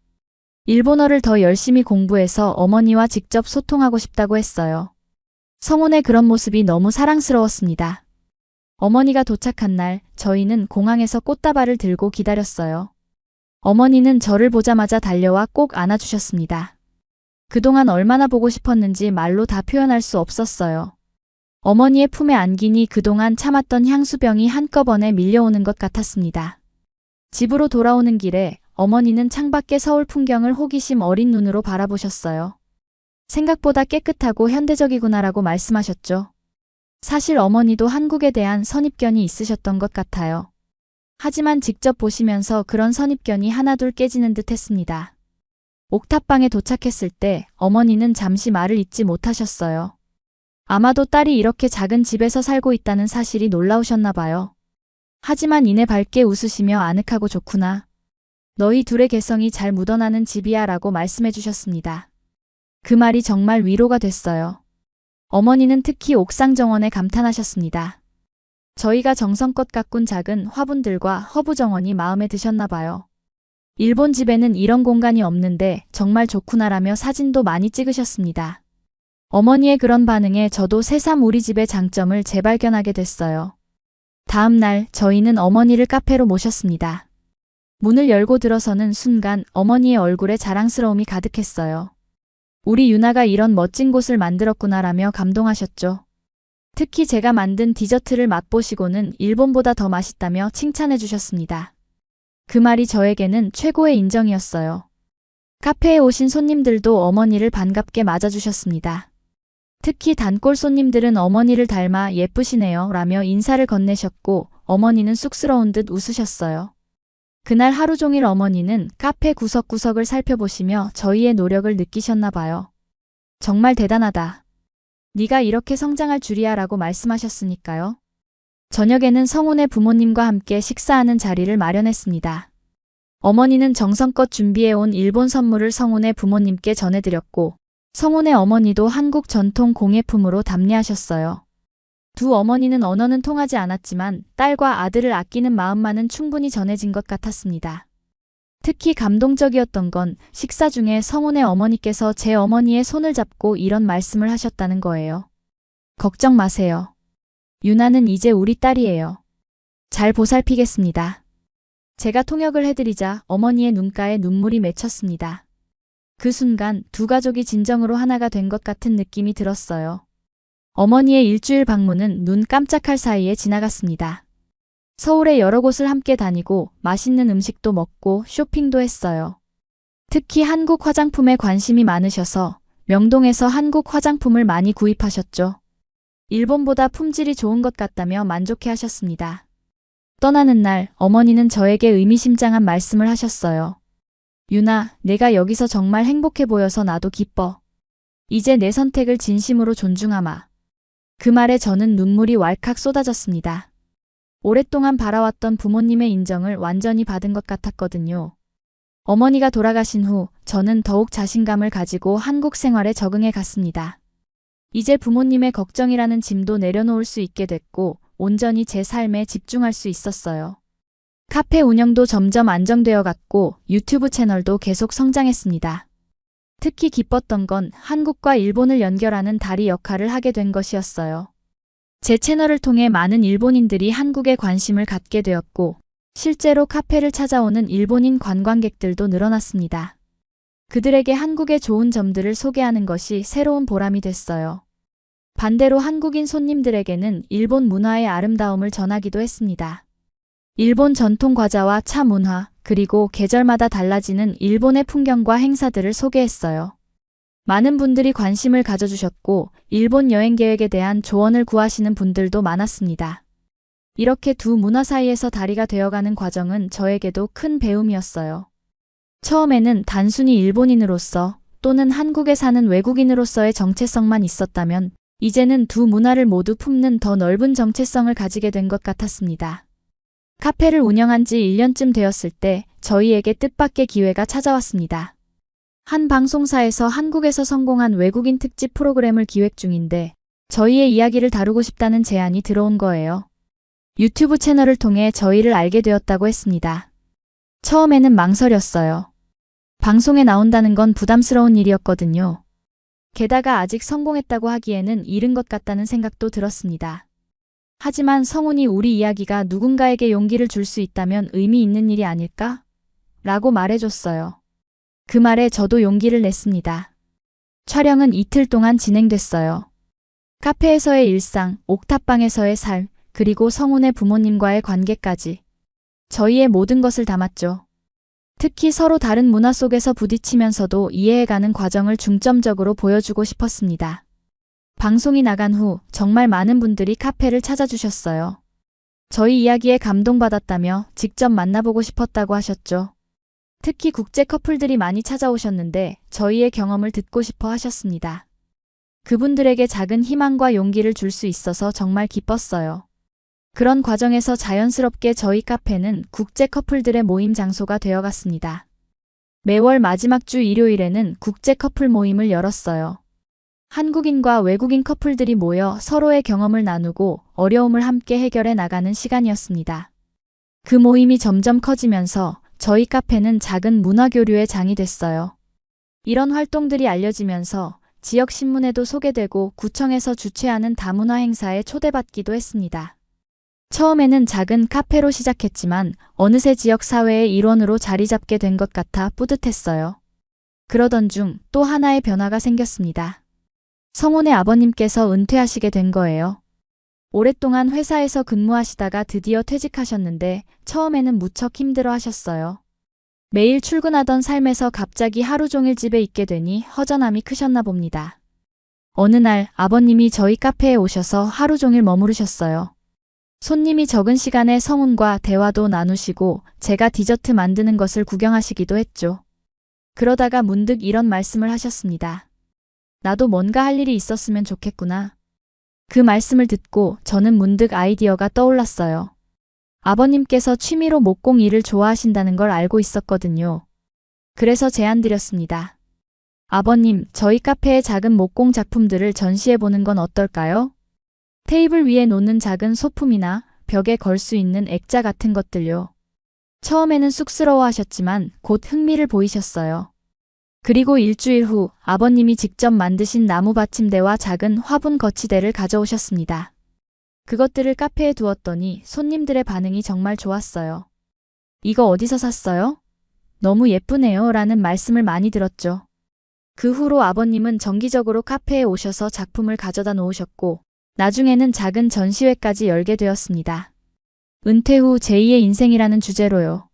일본어를 더 열심히 공부해서 어머니와 직접 소통하고 싶다고 했어요. 성훈의 그런 모습이 너무 사랑스러웠습니다. 어머니가 도착한 날 저희는 공항에서 꽃다발을 들고 기다렸어요. 어머니는 저를 보자마자 달려와 꼭 안아주셨습니다. 그동안 얼마나 보고 싶었는지 말로 다 표현할 수 없었어요. 어머니의 품에 안기니 그동안 참았던 향수병이 한꺼번에 밀려오는 것 같았습니다. 집으로 돌아오는 길에 어머니는 창밖의 서울 풍경을 호기심 어린 눈으로 바라보셨어요. 생각보다 깨끗하고 현대적이구나라고 말씀하셨죠. 사실 어머니도 한국에 대한 선입견이 있으셨던 것 같아요. 하지만 직접 보시면서 그런 선입견이 하나둘 깨지는 듯 했습니다. 옥탑방에 도착했을 때 어머니는 잠시 말을 잇지 못하셨어요. 아마도 딸이 이렇게 작은 집에서 살고 있다는 사실이 놀라우셨나 봐요. 하지만 이내 밝게 웃으시며 아늑하고 좋구나. 너희 둘의 개성이 잘 묻어나는 집이야 라고 말씀해 주셨습니다. 그 말이 정말 위로가 됐어요. 어머니는 특히 옥상 정원에 감탄하셨습니다. 저희가 정성껏 가꾼 작은 화분들과 허브 정원이 마음에 드셨나 봐요. 일본 집에는 이런 공간이 없는데 정말 좋구나라며 사진도 많이 찍으셨습니다. 어머니의 그런 반응에 저도 새삼 우리 집의 장점을 재발견하게 됐어요. 다음 날 저희는 어머니를 카페로 모셨습니다. 문을 열고 들어서는 순간 어머니의 얼굴에 자랑스러움이 가득했어요. 우리 유나가 이런 멋진 곳을 만들었구나라며 감동하셨죠. 특히 제가 만든 디저트를 맛보시고는 일본보다 더 맛있다며 칭찬해 주셨습니다. 그 말이 저에게는 최고의 인정이었어요. 카페에 오신 손님들도 어머니를 반갑게 맞아주셨습니다. 특히 단골 손님들은 어머니를 닮아 예쁘시네요 라며 인사를 건네셨고 어머니는 쑥스러운 듯 웃으셨어요. 그날 하루 종일 어머니는 카페 구석구석을 살펴보시며 저희의 노력을 느끼셨나 봐요. 정말 대단하다. 네가 이렇게 성장할 줄이야 라고 말씀하셨으니까요. 저녁에는 성훈의 부모님과 함께 식사하는 자리를 마련했습니다. 어머니는 정성껏 준비해온 일본 선물을 성훈의 부모님께 전해드렸고 성훈의 어머니도 한국 전통 공예품으로 답례하셨어요. 두 어머니는 언어는 통하지 않았지만 딸과 아들을 아끼는 마음만은 충분히 전해진 것 같았습니다. 특히 감동적이었던 건 식사 중에 성훈의 어머니께서 제 어머니의 손을 잡고 이런 말씀을 하셨다는 거예요. 걱정 마세요. 유나는 이제 우리 딸이에요. 잘 보살피겠습니다. 제가 통역을 해드리자 어머니의 눈가에 눈물이 맺혔습니다. 그 순간 두 가족이 진정으로 하나가 된 것 같은 느낌이 들었어요. 어머니의 일주일 방문은 눈 깜짝할 사이에 지나갔습니다. 서울의 여러 곳을 함께 다니고 맛있는 음식도 먹고 쇼핑도 했어요. 특히 한국 화장품에 관심이 많으셔서 명동에서 한국 화장품을 많이 구입하셨죠. 일본보다 품질이 좋은 것 같다며 만족해 하셨습니다. 떠나는 날 어머니는 저에게 의미심장한 말씀을 하셨어요. 유나, 내가 여기서 정말 행복해 보여서 나도 기뻐. 이제 내 선택을 진심으로 존중하마. 그 말에 저는 눈물이 왈칵 쏟아졌습니다. 오랫동안 바라왔던 부모님의 인정을 완전히 받은 것 같았거든요. 어머니가 돌아가신 후 저는 더욱 자신감을 가지고 한국 생활에 적응해 갔습니다. 이제 부모님의 걱정이라는 짐도 내려놓을 수 있게 됐고 온전히 제 삶에 집중할 수 있었어요. 카페 운영도 점점 안정되어 갔고 유튜브 채널도 계속 성장했습니다. 특히 기뻤던 건 한국과 일본을 연결하는 다리 역할을 하게 된 것이었어요. 제 채널을 통해 많은 일본인들이 한국에 관심을 갖게 되었고 실제로 카페를 찾아오는 일본인 관광객들도 늘어났습니다. 그들에게 한국의 좋은 점들을 소개하는 것이 새로운 보람이 됐어요. 반대로 한국인 손님들에게는 일본 문화의 아름다움을 전하기도 했습니다. 일본 전통 과자와 차 문화, 그리고 계절마다 달라지는 일본의 풍경과 행사들을 소개했어요. 많은 분들이 관심을 가져주셨고, 일본 여행 계획에 대한 조언을 구하시는 분들도 많았습니다. 이렇게 두 문화 사이에서 다리가 되어가는 과정은 저에게도 큰 배움이었어요. 처음에는 단순히 일본인으로서 또는 한국에 사는 외국인으로서의 정체성만 있었다면, 이제는 두 문화를 모두 품는 더 넓은 정체성을 가지게 된 것 같았습니다. 카페를 운영한 지 1년쯤 되었을 때 저희에게 뜻밖의 기회가 찾아왔습니다. 한 방송사에서 한국에서 성공한 외국인 특집 프로그램을 기획 중인데 저희의 이야기를 다루고 싶다는 제안이 들어온 거예요. 유튜브 채널을 통해 저희를 알게 되었다고 했습니다. 처음에는 망설였어요. 방송에 나온다는 건 부담스러운 일이었거든요. 게다가 아직 성공했다고 하기에는 이른 것 같다는 생각도 들었습니다. 하지만 성훈이 우리 이야기가 누군가에게 용기를 줄 수 있다면 의미 있는 일이 아닐까? 라고 말해줬어요. 그 말에 저도 용기를 냈습니다. 촬영은 이틀 동안 진행됐어요. 카페에서의 일상, 옥탑방에서의 삶, 그리고 성훈의 부모님과의 관계까지. 저희의 모든 것을 담았죠. 특히 서로 다른 문화 속에서 부딪히면서도 이해해가는 과정을 중점적으로 보여주고 싶었습니다. 방송이 나간 후 정말 많은 분들이 카페를 찾아주셨어요. 저희 이야기에 감동받았다며 직접 만나보고 싶었다고 하셨죠. 특히 국제 커플들이 많이 찾아오셨는데 저희의 경험을 듣고 싶어 하셨습니다. 그분들에게 작은 희망과 용기를 줄 수 있어서 정말 기뻤어요. 그런 과정에서 자연스럽게 저희 카페는 국제 커플들의 모임 장소가 되어갔습니다. 매월 마지막 주 일요일에는 국제 커플 모임을 열었어요. 한국인과 외국인 커플들이 모여 서로의 경험을 나누고 어려움을 함께 해결해 나가는 시간이었습니다. 그 모임이 점점 커지면서 저희 카페는 작은 문화교류의 장이 됐어요. 이런 활동들이 알려지면서 지역 신문에도 소개되고 구청에서 주최하는 다문화 행사에 초대받기도 했습니다. 처음에는 작은 카페로 시작했지만 어느새 지역 사회의 일원으로 자리 잡게 된 것 같아 뿌듯했어요. 그러던 중 또 하나의 변화가 생겼습니다. 성훈의 아버님께서 은퇴하시게 된 거예요. 오랫동안 회사에서 근무하시다가 드디어 퇴직하셨는데 처음에는 무척 힘들어 하셨어요. 매일 출근하던 삶에서 갑자기 하루 종일 집에 있게 되니 허전함이 크셨나 봅니다. 어느 날 아버님이 저희 카페에 오셔서 하루 종일 머무르셨어요. 손님이 적은 시간에 성훈과 대화도 나누시고 제가 디저트 만드는 것을 구경하시기도 했죠. 그러다가 문득 이런 말씀을 하셨습니다. 나도 뭔가 할 일이 있었으면 좋겠구나. 그 말씀을 듣고 저는 문득 아이디어가 떠올랐어요. 아버님께서 취미로 목공 일을 좋아하신다는 걸 알고 있었거든요. 그래서 제안드렸습니다. 아버님, 저희 카페의 작은 목공 작품들을 전시해보는 건 어떨까요? 테이블 위에 놓는 작은 소품이나 벽에 걸 수 있는 액자 같은 것들요. 처음에는 쑥스러워 하셨지만 곧 흥미를 보이셨어요. 그리고 일주일 후 아버님이 직접 만드신 나무 받침대와 작은 화분 거치대를 가져오셨습니다. 그것들을 카페에 두었더니 손님들의 반응이 정말 좋았어요. 이거 어디서 샀어요? 너무 예쁘네요 라는 말씀을 많이 들었죠. 그 후로 아버님은 정기적으로 카페에 오셔서 작품을 가져다 놓으셨고 나중에는 작은 전시회까지 열게 되었습니다. 은퇴 후 제2의 인생이라는 주제로요.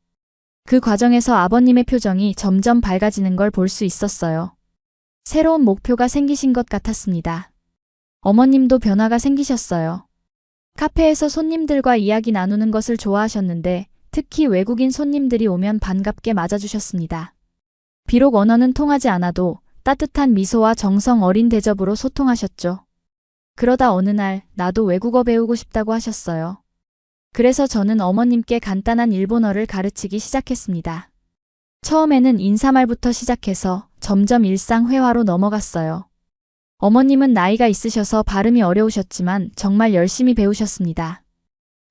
그 과정에서 아버님의 표정이 점점 밝아지는 걸 볼 수 있었어요. 새로운 목표가 생기신 것 같았습니다. 어머님도 변화가 생기셨어요. 카페에서 손님들과 이야기 나누는 것을 좋아하셨는데 특히 외국인 손님들이 오면 반갑게 맞아주셨습니다. 비록 언어는 통하지 않아도 따뜻한 미소와 정성 어린 대접으로 소통하셨죠. 그러다 어느 날 나도 외국어 배우고 싶다고 하셨어요. 그래서 저는 어머님께 간단한 일본어를 가르치기 시작했습니다. 처음에는 인사말부터 시작해서 점점 일상 회화로 넘어갔어요. 어머님은 나이가 있으셔서 발음이 어려우셨지만 정말 열심히 배우셨습니다.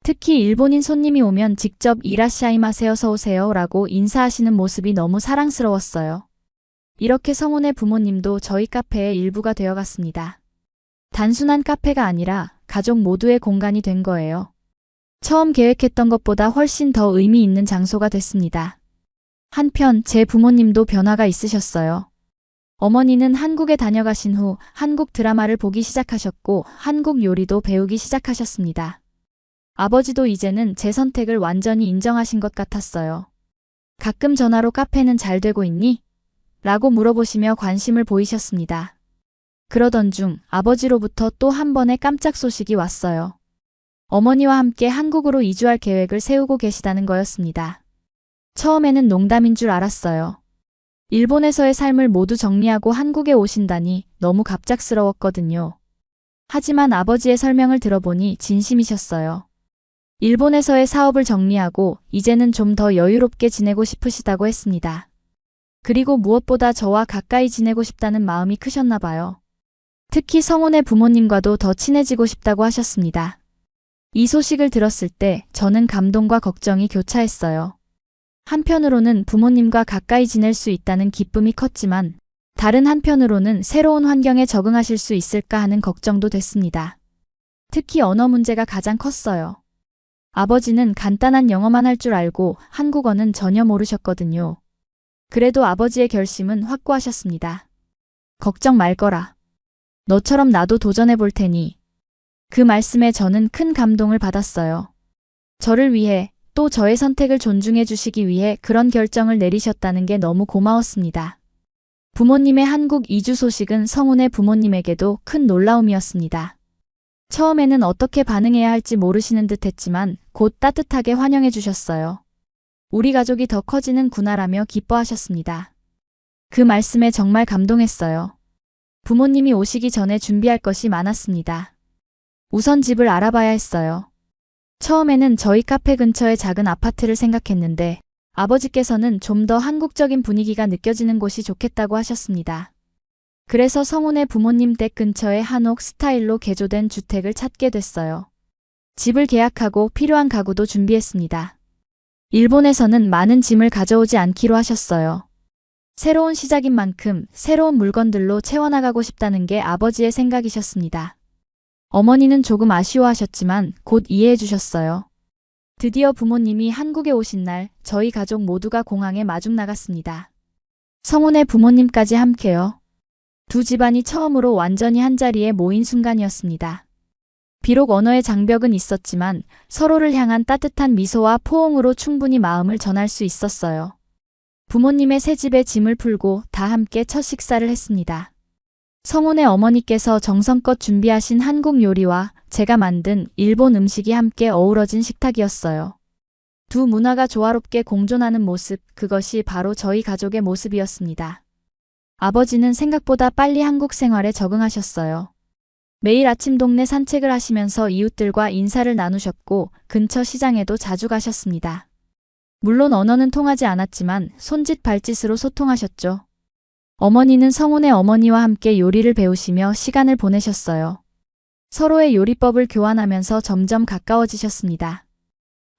특히 일본인 손님이 오면 직접 이라시아이마세 어서 오세요 라고 인사하시는 모습이 너무 사랑스러웠어요. 이렇게 성훈의 부모님도 저희 카페의 일부가 되어갔습니다. 단순한 카페가 아니라 가족 모두의 공간이 된 거예요. 처음 계획했던 것보다 훨씬 더 의미 있는 장소가 됐습니다. 한편 제 부모님도 변화가 있으셨어요. 어머니는 한국에 다녀가신 후 한국 드라마를 보기 시작하셨고 한국 요리도 배우기 시작하셨습니다. 아버지도 이제는 제 선택을 완전히 인정하신 것 같았어요. 가끔 전화로 카페는 잘 되고 있니? 라고 물어보시며 관심을 보이셨습니다. 그러던 중 아버지로부터 또 한 번의 깜짝 소식이 왔어요. 어머니와 함께 한국으로 이주할 계획을 세우고 계시다는 거였습니다. 처음에는 농담인 줄 알았어요. 일본에서의 삶을 모두 정리하고 한국에 오신다니 너무 갑작스러웠거든요. 하지만 아버지의 설명을 들어보니 진심이셨어요. 일본에서의 사업을 정리하고 이제는 좀 더 여유롭게 지내고 싶으시다고 했습니다. 그리고 무엇보다 저와 가까이 지내고 싶다는 마음이 크셨나 봐요. 특히 성훈의 부모님과도 더 친해지고 싶다고 하셨습니다. 이 소식을 들었을 때 저는 감동과 걱정이 교차했어요. 한편으로는 부모님과 가까이 지낼 수 있다는 기쁨이 컸지만 다른 한편으로는 새로운 환경에 적응하실 수 있을까 하는 걱정도 됐습니다. 특히 언어 문제가 가장 컸어요. 아버지는 간단한 영어만 할 줄 알고 한국어는 전혀 모르셨거든요. 그래도 아버지의 결심은 확고하셨습니다. 걱정 말 거라. 너처럼 나도 도전해 볼 테니. 그 말씀에 저는 큰 감동을 받았어요. 저를 위해 또 저의 선택을 존중해 주시기 위해 그런 결정을 내리셨다는 게 너무 고마웠습니다. 부모님의 한국 이주 소식은 성훈의 부모님에게도 큰 놀라움이었습니다. 처음에는 어떻게 반응해야 할지 모르시는 듯 했지만 곧 따뜻하게 환영해 주셨어요. 우리 가족이 더 커지는구나라며 기뻐하셨습니다. 그 말씀에 정말 감동했어요. 부모님이 오시기 전에 준비할 것이 많았습니다. 우선 집을 알아봐야 했어요. 처음에는 저희 카페 근처의 작은 아파트를 생각했는데 아버지께서는 좀 더 한국적인 분위기가 느껴지는 곳이 좋겠다고 하셨습니다. 그래서 성훈의 부모님 댁 근처의 한옥 스타일로 개조된 주택을 찾게 됐어요. 집을 계약하고 필요한 가구도 준비했습니다. 일본에서는 많은 짐을 가져오지 않기로 하셨어요. 새로운 시작인 만큼 새로운 물건들로 채워나가고 싶다는 게 아버지의 생각이셨습니다. 어머니는 조금 아쉬워하셨지만 곧 이해해 주셨어요. 드디어 부모님이 한국에 오신 날 저희 가족 모두가 공항에 마중 나갔습니다. 성훈의 부모님까지 함께요. 두 집안이 처음으로 완전히 한자리에 모인 순간이었습니다. 비록 언어의 장벽은 있었지만 서로를 향한 따뜻한 미소와 포옹으로 충분히 마음을 전할 수 있었어요. 부모님의 새 집에 짐을 풀고 다 함께 첫 식사를 했습니다. 성훈의 어머니께서 정성껏 준비하신 한국 요리와 제가 만든 일본 음식이 함께 어우러진 식탁이었어요. 두 문화가 조화롭게 공존하는 모습, 그것이 바로 저희 가족의 모습이었습니다. 아버지는 생각보다 빨리 한국 생활에 적응하셨어요. 매일 아침 동네 산책을 하시면서 이웃들과 인사를 나누셨고 근처 시장에도 자주 가셨습니다. 물론 언어는 통하지 않았지만 손짓 발짓으로 소통하셨죠. 어머니는 성훈의 어머니와 함께 요리를 배우시며 시간을 보내셨어요. 서로의 요리법을 교환하면서 점점 가까워지셨습니다.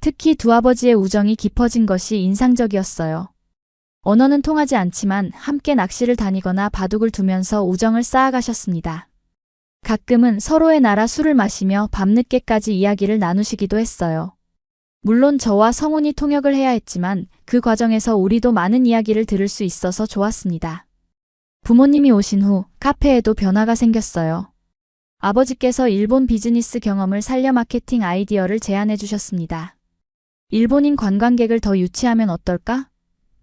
특히 두 아버지의 우정이 깊어진 것이 인상적이었어요. 언어는 통하지 않지만 함께 낚시를 다니거나 바둑을 두면서 우정을 쌓아가셨습니다. 가끔은 서로의 나라 술을 마시며 밤늦게까지 이야기를 나누시기도 했어요. 물론 저와 성훈이 통역을 해야 했지만 그 과정에서 우리도 많은 이야기를 들을 수 있어서 좋았습니다. 부모님이 오신 후 카페에도 변화가 생겼어요. 아버지께서 일본 비즈니스 경험을 살려 마케팅 아이디어를 제안해 주셨습니다. 일본인 관광객을 더 유치하면 어떨까?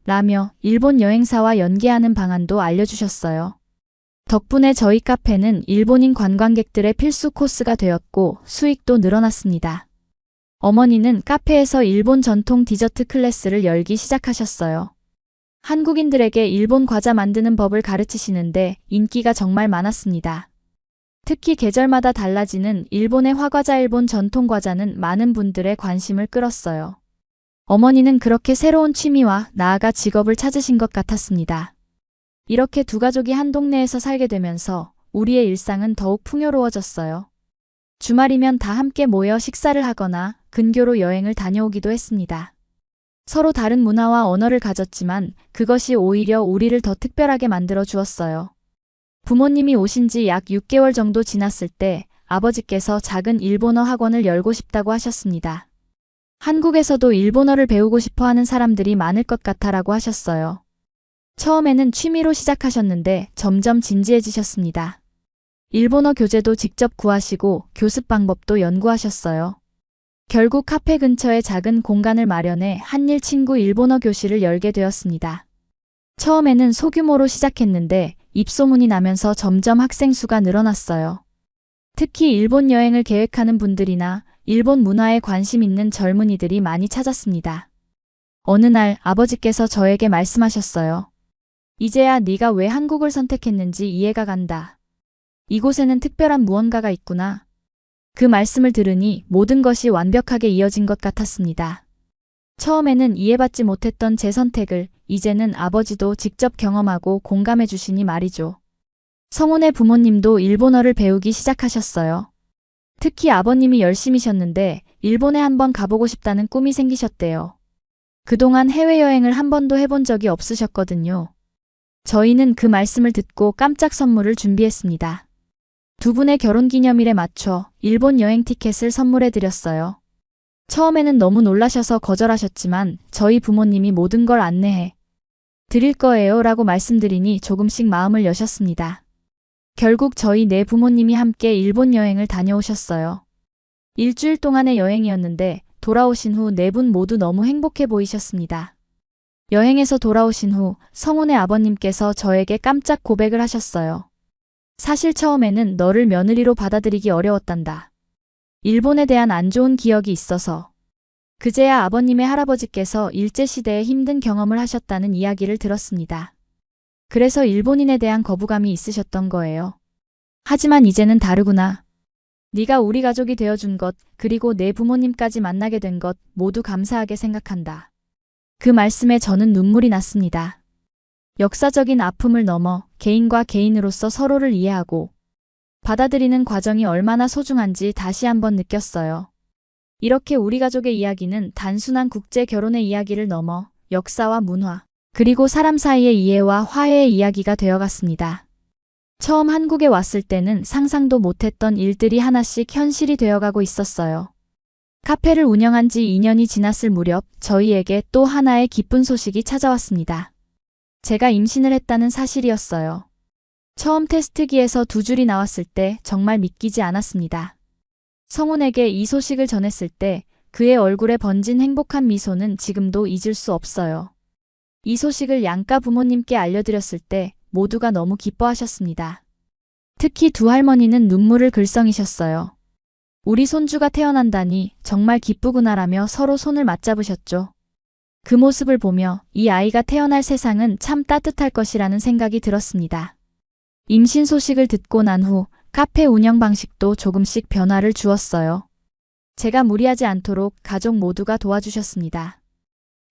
라며 일본 여행사와 연계하는 방안도 알려주셨어요. 덕분에 저희 카페는 일본인 관광객들의 필수 코스가 되었고 수익도 늘어났습니다. 어머니는 카페에서 일본 전통 디저트 클래스를 열기 시작하셨어요. 한국인들에게 일본 과자 만드는 법을 가르치시는데 인기가 정말 많았습니다. 특히 계절마다 달라지는 일본의 화과자, 일본 전통 과자는 많은 분들의 관심을 끌었어요. 어머니는 그렇게 새로운 취미와 나아가 직업을 찾으신 것 같았습니다. 이렇게 두 가족이 한 동네에서 살게 되면서 우리의 일상은 더욱 풍요로워졌어요. 주말이면 다 함께 모여 식사를 하거나 근교로 여행을 다녀오기도 했습니다. 서로 다른 문화와 언어를 가졌지만 그것이 오히려 우리를 더 특별하게 만들어 주었어요. 부모님이 오신 지 약 6개월 정도 지났을 때 아버지께서 작은 일본어 학원을 열고 싶다고 하셨습니다. 한국에서도 일본어를 배우고 싶어 하는 사람들이 많을 것 같아라고 하셨어요. 처음에는 취미로 시작하셨는데 점점 진지해지셨습니다. 일본어 교재도 직접 구하시고 교습 방법도 연구하셨어요. 결국 카페 근처에 작은 공간을 마련해 한일 친구 일본어 교실을 열게 되었습니다. 처음에는 소규모로 시작했는데 입소문이 나면서 점점 학생 수가 늘어났어요. 특히 일본 여행을 계획하는 분들이나 일본 문화에 관심 있는 젊은이들이 많이 찾았습니다. 어느 날 아버지께서 저에게 말씀하셨어요. 이제야 네가 왜 한국을 선택했는지 이해가 간다. 이곳에는 특별한 무언가가 있구나. 그 말씀을 들으니 모든 것이 완벽하게 이어진 것 같았습니다. 처음에는 이해받지 못했던 제 선택을 이제는 아버지도 직접 경험하고 공감해 주시니 말이죠. 성훈의 부모님도 일본어를 배우기 시작하셨어요. 특히 아버님이 열심히셨는데 일본에 한번 가보고 싶다는 꿈이 생기셨대요. 그동안 해외여행을 한 번도 해본 적이 없으셨거든요. 저희는 그 말씀을 듣고 깜짝 선물을 준비했습니다. 두 분의 결혼기념일에 맞춰 일본 여행 티켓을 선물해 드렸어요. 처음에는 너무 놀라셔서 거절하셨지만 저희 부모님이 모든 걸 안내해 드릴 거예요 라고 말씀드리니 조금씩 마음을 여셨습니다. 결국 저희 네 부모님이 함께 일본 여행을 다녀오셨어요. 일주일 동안의 여행이었는데 돌아오신 후 네 분 모두 너무 행복해 보이셨습니다. 여행에서 돌아오신 후 성훈의 아버님께서 저에게 깜짝 고백을 하셨어요. 사실 처음에는 너를 며느리로 받아들이기 어려웠단다. 일본에 대한 안 좋은 기억이 있어서. 그제야 아버님의 할아버지께서 일제시대에 힘든 경험을 하셨다는 이야기를 들었습니다. 그래서 일본인에 대한 거부감이 있으셨던 거예요. 하지만 이제는 다르구나. 네가 우리 가족이 되어준 것, 그리고 내 부모님까지 만나게 된 것 모두 감사하게 생각한다. 그 말씀에 저는 눈물이 났습니다. 역사적인 아픔을 넘어 개인과 개인으로서 서로를 이해하고 받아들이는 과정이 얼마나 소중한지 다시 한번 느꼈어요. 이렇게 우리 가족의 이야기는 단순한 국제 결혼의 이야기를 넘어 역사와 문화, 그리고 사람 사이의 이해와 화해의 이야기가 되어갔습니다. 처음 한국에 왔을 때는 상상도 못했던 일들이 하나씩 현실이 되어가고 있었어요. 카페를 운영한 지 2년이 지났을 무렵 저희에게 또 하나의 기쁜 소식이 찾아왔습니다. 제가 임신을 했다는 사실이었어요. 처음 테스트기에서 2줄이 나왔을 때 정말 믿기지 않았습니다. 성훈에게 이 소식을 전했을 때 그의 얼굴에 번진 행복한 미소는 지금도 잊을 수 없어요. 이 소식을 양가 부모님께 알려드렸을 때 모두가 너무 기뻐하셨습니다. 특히 두 할머니는 눈물을 글썽이셨어요. 우리 손주가 태어난다니 정말 기쁘구나라며 서로 손을 맞잡으셨죠. 그 모습을 보며 이 아이가 태어날 세상은 참 따뜻할 것이라는 생각이 들었습니다. 임신 소식을 듣고 난 후 카페 운영 방식도 조금씩 변화를 주었어요. 제가 무리하지 않도록 가족 모두가 도와주셨습니다.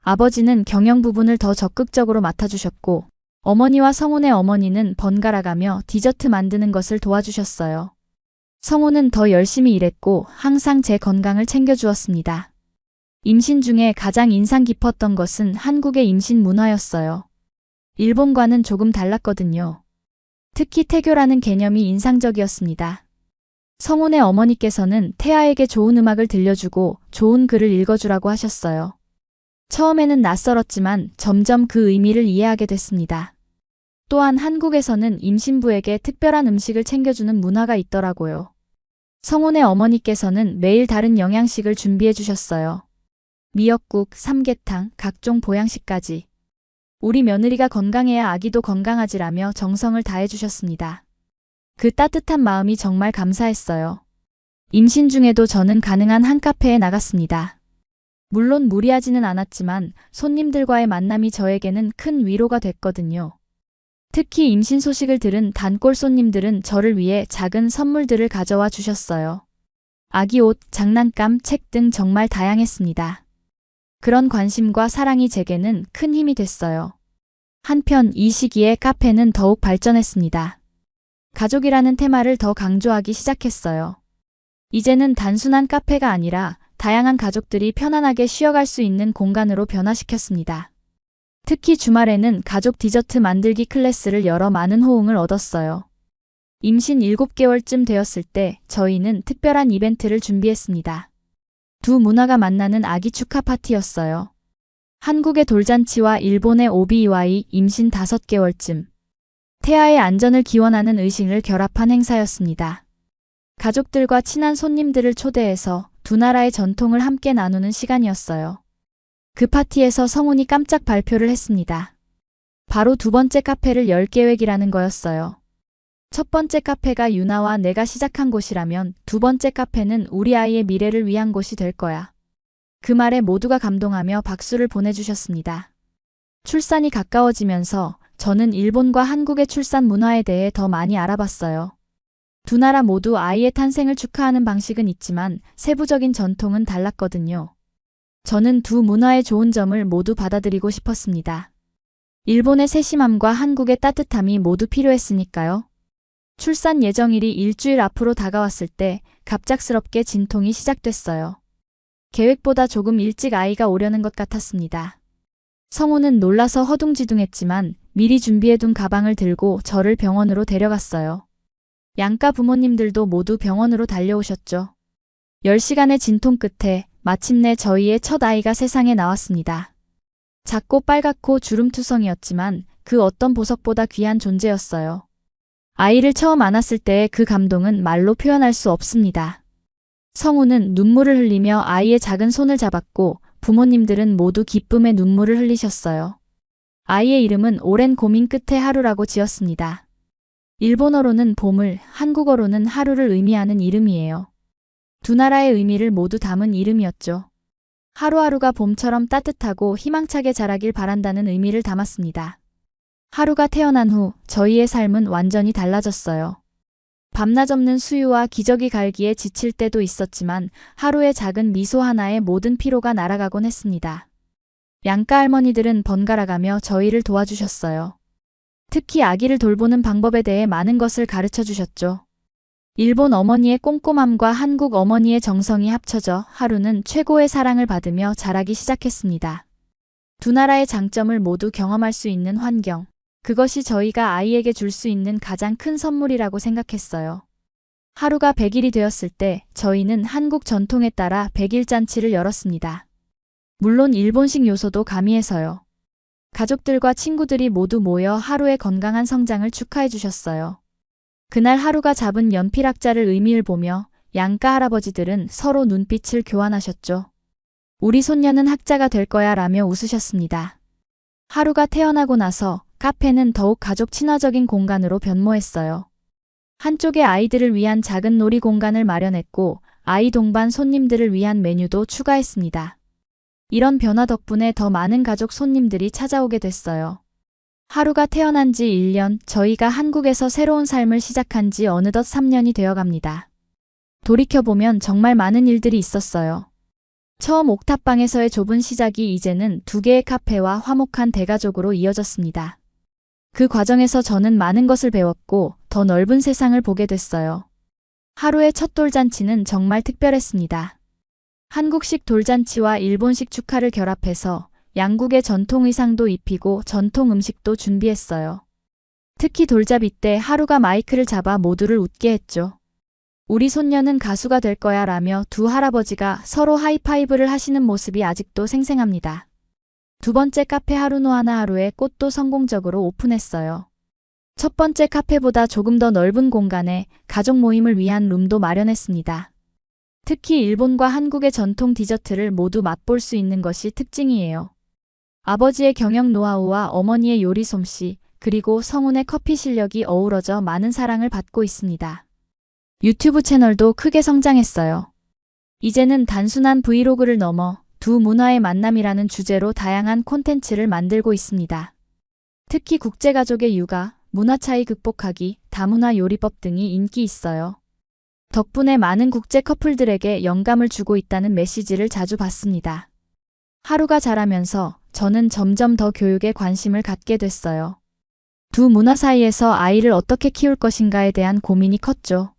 아버지는 경영 부분을 더 적극적으로 맡아주셨고 어머니와 성훈의 어머니는 번갈아가며 디저트 만드는 것을 도와주셨어요. 성훈은 더 열심히 일했고 항상 제 건강을 챙겨주었습니다. 임신 중에 가장 인상 깊었던 것은 한국의 임신 문화였어요. 일본과는 조금 달랐거든요. 특히 태교라는 개념이 인상적이었습니다. 성훈의 어머니께서는 태아에게 좋은 음악을 들려주고 좋은 글을 읽어주라고 하셨어요. 처음에는 낯설었지만 점점 그 의미를 이해하게 됐습니다. 또한 한국에서는 임신부에게 특별한 음식을 챙겨주는 문화가 있더라고요. 성훈의 어머니께서는 매일 다른 영양식을 준비해 주셨어요. 미역국, 삼계탕, 각종 보양식까지. 우리 며느리가 건강해야 아기도 건강하지라며 정성을 다해 주셨습니다. 그 따뜻한 마음이 정말 감사했어요. 임신 중에도 저는 가능한 한 카페에 나갔습니다. 물론 무리하지는 않았지만 손님들과의 만남이 저에게는 큰 위로가 됐거든요. 특히 임신 소식을 들은 단골 손님들은 저를 위해 작은 선물들을 가져와 주셨어요. 아기 옷, 장난감, 책 등 정말 다양했습니다. 그런 관심과 사랑이 제게는 큰 힘이 됐어요. 한편 이 시기에 카페는 더욱 발전했습니다. 가족이라는 테마를 더 강조하기 시작했어요. 이제는 단순한 카페가 아니라 다양한 가족들이 편안하게 쉬어갈 수 있는 공간으로 변화시켰습니다. 특히 주말에는 가족 디저트 만들기 클래스를 열어 많은 호응을 얻었어요. 임신 7개월쯤 되었을 때 저희는 특별한 이벤트를 준비했습니다. 두 문화가 만나는 아기 축하 파티였어요. 한국의 돌잔치와 일본의 오비이와이 임신 5개월쯤. 태아의 안전을 기원하는 의식을 결합한 행사였습니다. 가족들과 친한 손님들을 초대해서 두 나라의 전통을 함께 나누는 시간이었어요. 그 파티에서 성훈이 깜짝 발표를 했습니다. 바로 두 번째 카페를 열 계획이라는 거였어요. 첫 번째 카페가 유나와 내가 시작한 곳이라면 두 번째 카페는 우리 아이의 미래를 위한 곳이 될 거야. 그 말에 모두가 감동하며 박수를 보내주셨습니다. 출산이 가까워지면서 저는 일본과 한국의 출산 문화에 대해 더 많이 알아봤어요. 두 나라 모두 아이의 탄생을 축하하는 방식은 있지만 세부적인 전통은 달랐거든요. 저는 두 문화의 좋은 점을 모두 받아들이고 싶었습니다. 일본의 세심함과 한국의 따뜻함이 모두 필요했으니까요. 출산 예정일이 일주일 앞으로 다가왔을 때 갑작스럽게 진통이 시작됐어요. 계획보다 조금 일찍 아이가 오려는 것 같았습니다. 성우는 놀라서 허둥지둥했지만 미리 준비해둔 가방을 들고 저를 병원으로 데려갔어요. 양가 부모님들도 모두 병원으로 달려오셨죠. 10시간의 진통 끝에 마침내 저희의 첫 아이가 세상에 나왔습니다. 작고 빨갛고 주름투성이었지만 그 어떤 보석보다 귀한 존재였어요. 아이를 처음 안았을 때의 그 감동은 말로 표현할 수 없습니다. 성우는 눈물을 흘리며 아이의 작은 손을 잡았고 부모님들은 모두 기쁨의 눈물을 흘리셨어요. 아이의 이름은 오랜 고민 끝에 하루라고 지었습니다. 일본어로는 봄을, 한국어로는 하루를 의미하는 이름이에요. 두 나라의 의미를 모두 담은 이름이었죠. 하루하루가 봄처럼 따뜻하고 희망차게 자라길 바란다는 의미를 담았습니다. 하루가 태어난 후 저희의 삶은 완전히 달라졌어요. 밤낮 없는 수유와 기저귀 갈기에 지칠 때도 있었지만 하루의 작은 미소 하나에 모든 피로가 날아가곤 했습니다. 양가 할머니들은 번갈아가며 저희를 도와주셨어요. 특히 아기를 돌보는 방법에 대해 많은 것을 가르쳐 주셨죠. 일본 어머니의 꼼꼼함과 한국 어머니의 정성이 합쳐져 하루는 최고의 사랑을 받으며 자라기 시작했습니다. 두 나라의 장점을 모두 경험할 수 있는 환경. 그것이 저희가 아이에게 줄 수 있는 가장 큰 선물이라고 생각했어요. 하루가 100일이 되었을 때 저희는 한국 전통에 따라 100일 잔치를 열었습니다. 물론 일본식 요소도 가미해서요. 가족들과 친구들이 모두 모여 하루의 건강한 성장을 축하해 주셨어요. 그날 하루가 잡은 연필학자를 의미를 보며 양가 할아버지들은 서로 눈빛을 교환하셨죠. 우리 손녀는 학자가 될 거야 라며 웃으셨습니다. 하루가 태어나고 나서 카페는 더욱 가족 친화적인 공간으로 변모했어요. 한쪽에 아이들을 위한 작은 놀이 공간을 마련했고 아이 동반 손님들을 위한 메뉴도 추가했습니다. 이런 변화 덕분에 더 많은 가족 손님들이 찾아오게 됐어요. 하루가 태어난 지 1년, 저희가 한국에서 새로운 삶을 시작한 지 어느덧 3년이 되어갑니다. 돌이켜보면 정말 많은 일들이 있었어요. 처음 옥탑방에서의 좁은 시작이 이제는 2개의 카페와 화목한 대가족으로 이어졌습니다. 그 과정에서 저는 많은 것을 배웠고 더 넓은 세상을 보게 됐어요. 하루의 첫 돌잔치는 정말 특별했습니다. 한국식 돌잔치와 일본식 축하를 결합해서 양국의 전통 의상도 입히고 전통 음식도 준비했어요. 특히 돌잡이 때 하루가 마이크를 잡아 모두를 웃게 했죠. 우리 손녀는 가수가 될 거야 라며 두 할아버지가 서로 하이파이브를 하시는 모습이 아직도 생생합니다. 두 번째 카페 하루노하나 하루의 꽃도 성공적으로 오픈했어요. 첫 번째 카페보다 조금 더 넓은 공간에 가족 모임을 위한 룸도 마련했습니다. 특히 일본과 한국의 전통 디저트를 모두 맛볼 수 있는 것이 특징이에요. 아버지의 경영 노하우와 어머니의 요리 솜씨, 그리고 성훈의 커피 실력이 어우러져 많은 사랑을 받고 있습니다. 유튜브 채널도 크게 성장했어요. 이제는 단순한 브이로그를 넘어 두 문화의 만남이라는 주제로 다양한 콘텐츠를 만들고 있습니다. 특히 국제가족의 육아, 문화 차이 극복하기, 다문화 요리법 등이 인기 있어요. 덕분에 많은 국제 커플들에게 영감을 주고 있다는 메시지를 자주 받습니다. 하루가 자라면서 저는 점점 더 교육에 관심을 갖게 됐어요. 두 문화 사이에서 아이를 어떻게 키울 것인가에 대한 고민이 컸죠.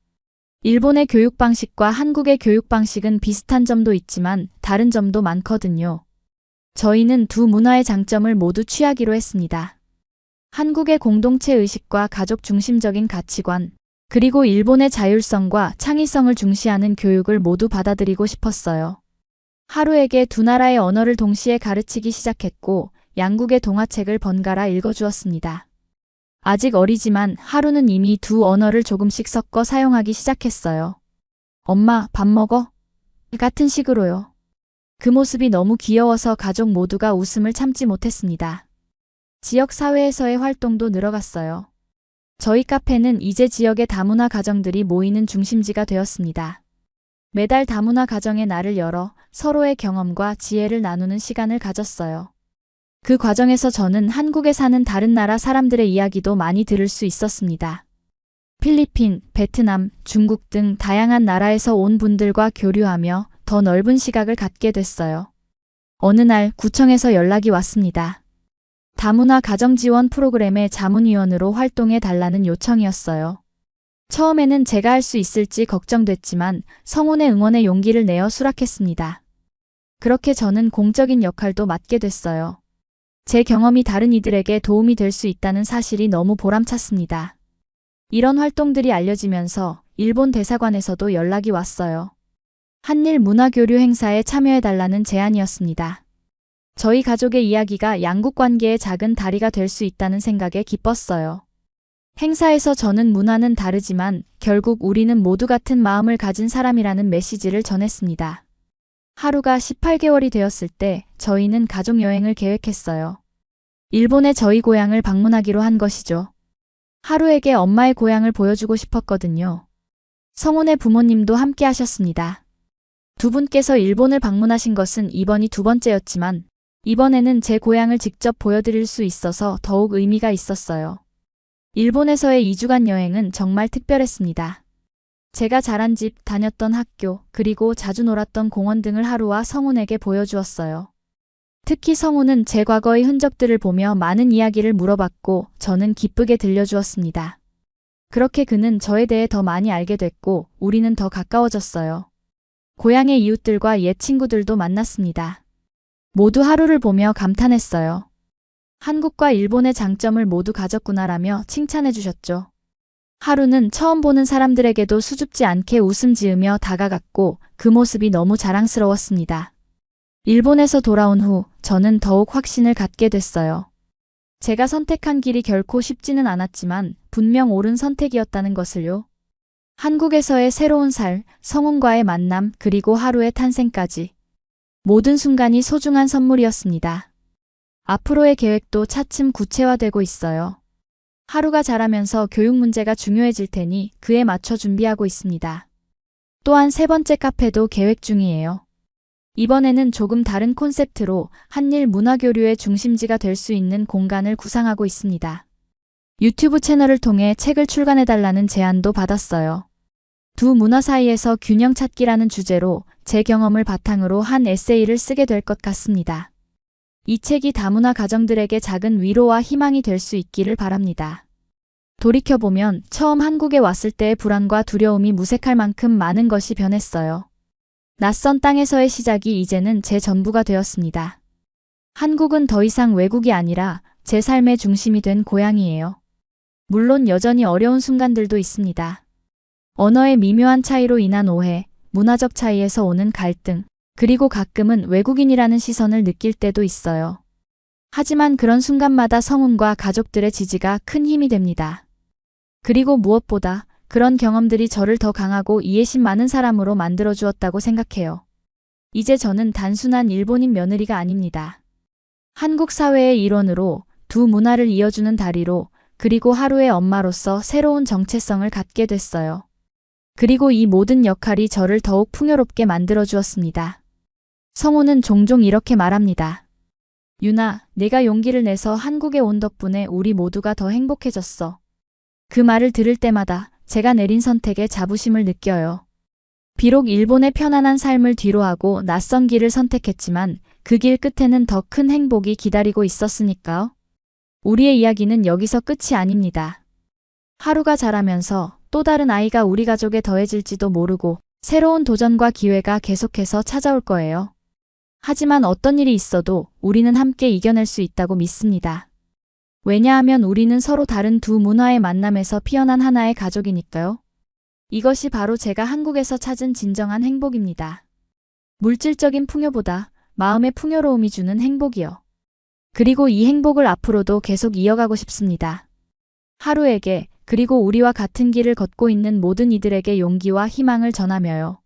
일본의 교육 방식과 한국의 교육 방식은 비슷한 점도 있지만 다른 점도 많거든요. 저희는 두 문화의 장점을 모두 취하기로 했습니다. 한국의 공동체 의식과 가족 중심적인 가치관, 그리고 일본의 자율성과 창의성을 중시하는 교육을 모두 받아들이고 싶었어요. 하루에게 두 나라의 언어를 동시에 가르치기 시작했고 양국의 동화책을 번갈아 읽어주었습니다. 아직 어리지만 하루는 이미 두 언어를 조금씩 섞어 사용하기 시작했어요. 엄마, 밥 먹어? 같은 식으로요. 그 모습이 너무 귀여워서 가족 모두가 웃음을 참지 못했습니다. 지역 사회에서의 활동도 늘어갔어요. 저희 카페는 이제 지역의 다문화 가정들이 모이는 중심지가 되었습니다. 매달 다문화 가정의 날을 열어 서로의 경험과 지혜를 나누는 시간을 가졌어요. 그 과정에서 저는 한국에 사는 다른 나라 사람들의 이야기도 많이 들을 수 있었습니다. 필리핀, 베트남, 중국 등 다양한 나라에서 온 분들과 교류하며 더 넓은 시각을 갖게 됐어요. 어느 날 구청에서 연락이 왔습니다. 다문화 가정 지원 프로그램의 자문위원으로 활동해 달라는 요청이었어요. 처음에는 제가 할 수 있을지 걱정됐지만 성운의 응원에 용기를 내어 수락했습니다. 그렇게 저는 공적인 역할도 맡게 됐어요. 제 경험이 다른 이들에게 도움이 될 수 있다는 사실이 너무 보람찼습니다. 이런 활동들이 알려지면서 일본 대사관에서도 연락이 왔어요. 한일 문화교류 행사에 참여해달라는 제안이었습니다. 저희 가족의 이야기가 양국 관계의 작은 다리가 될 수 있다는 생각에 기뻤어요. 행사에서 저는 문화는 다르지만 결국 우리는 모두 같은 마음을 가진 사람이라는 메시지를 전했습니다. 하루가 18개월이 되었을 때 저희는 가족 여행을 계획했어요. 일본의 저희 고향을 방문하기로 한 것이죠. 하루에게 엄마의 고향을 보여주고 싶었거든요. 성운의 부모님도 함께 하셨습니다. 두 분께서 일본을 방문하신 것은 이번이 두 번째였지만 이번에는 제 고향을 직접 보여드릴 수 있어서 더욱 의미가 있었어요. 일본에서의 2주간 여행은 정말 특별했습니다. 제가 자란 집, 다녔던 학교, 그리고 자주 놀았던 공원 등을 하루와 성운에게 보여주었어요. 특히 성운은 제 과거의 흔적들을 보며 많은 이야기를 물어봤고 저는 기쁘게 들려주었습니다. 그렇게 그는 저에 대해 더 많이 알게 됐고 우리는 더 가까워졌어요. 고향의 이웃들과 옛 친구들도 만났습니다. 모두 하루를 보며 감탄했어요. 한국과 일본의 장점을 모두 가졌구나라며 칭찬해 주셨죠. 하루는 처음 보는 사람들에게도 수줍지 않게 웃음 지으며 다가갔고 그 모습이 너무 자랑스러웠습니다. 일본에서 돌아온 후 저는 더욱 확신을 갖게 됐어요. 제가 선택한 길이 결코 쉽지는 않았지만 분명 옳은 선택이었다는 것을요. 한국에서의 새로운 살, 성운과의 만남, 그리고 하루의 탄생까지. 모든 순간이 소중한 선물이었습니다. 앞으로의 계획도 차츰 구체화되고 있어요. 하루가 자라면서 교육 문제가 중요해질 테니 그에 맞춰 준비하고 있습니다. 또한 세 번째 카페도 계획 중이에요. 이번에는 조금 다른 콘셉트로 한일 문화교류의 중심지가 될 수 있는 공간을 구상하고 있습니다. 유튜브 채널을 통해 책을 출간해달라는 제안도 받았어요. 두 문화 사이에서 균형 찾기라는 주제로 제 경험을 바탕으로 한 에세이를 쓰게 될 것 같습니다. 이 책이 다문화 가정들에게 작은 위로와 희망이 될 수 있기를 바랍니다. 돌이켜보면 처음 한국에 왔을 때의 불안과 두려움이 무색할 만큼 많은 것이 변했어요. 낯선 땅에서의 시작이 이제는 제 전부가 되었습니다. 한국은 더 이상 외국이 아니라 제 삶의 중심이 된 고향이에요. 물론 여전히 어려운 순간들도 있습니다. 언어의 미묘한 차이로 인한 오해, 문화적 차이에서 오는 갈등, 그리고 가끔은 외국인이라는 시선을 느낄 때도 있어요. 하지만 그런 순간마다 성운과 가족들의 지지가 큰 힘이 됩니다. 그리고 무엇보다 그런 경험들이 저를 더 강하고 이해심 많은 사람으로 만들어주었다고 생각해요. 이제 저는 단순한 일본인 며느리가 아닙니다. 한국 사회의 일원으로 두 문화를 이어주는 다리로 그리고 하루의 엄마로서 새로운 정체성을 갖게 됐어요. 그리고 이 모든 역할이 저를 더욱 풍요롭게 만들어주었습니다. 성운은 종종 이렇게 말합니다. 유나, 내가 용기를 내서 한국에 온 덕분에 우리 모두가 더 행복해졌어. 그 말을 들을 때마다 제가 내린 선택에 자부심을 느껴요. 비록 일본의 편안한 삶을 뒤로하고 낯선 길을 선택했지만 그 길 끝에는 더 큰 행복이 기다리고 있었으니까요. 우리의 이야기는 여기서 끝이 아닙니다. 하루가 자라면서 또 다른 아이가 우리 가족에 더해질지도 모르고 새로운 도전과 기회가 계속해서 찾아올 거예요. 하지만 어떤 일이 있어도 우리는 함께 이겨낼 수 있다고 믿습니다. 왜냐하면 우리는 서로 다른 두 문화의 만남에서 피어난 하나의 가족이니까요. 이것이 바로 제가 한국에서 찾은 진정한 행복입니다. 물질적인 풍요보다 마음의 풍요로움이 주는 행복이요. 그리고 이 행복을 앞으로도 계속 이어가고 싶습니다. 하루에게, 그리고 우리와 같은 길을 걷고 있는 모든 이들에게 용기와 희망을 전하며요.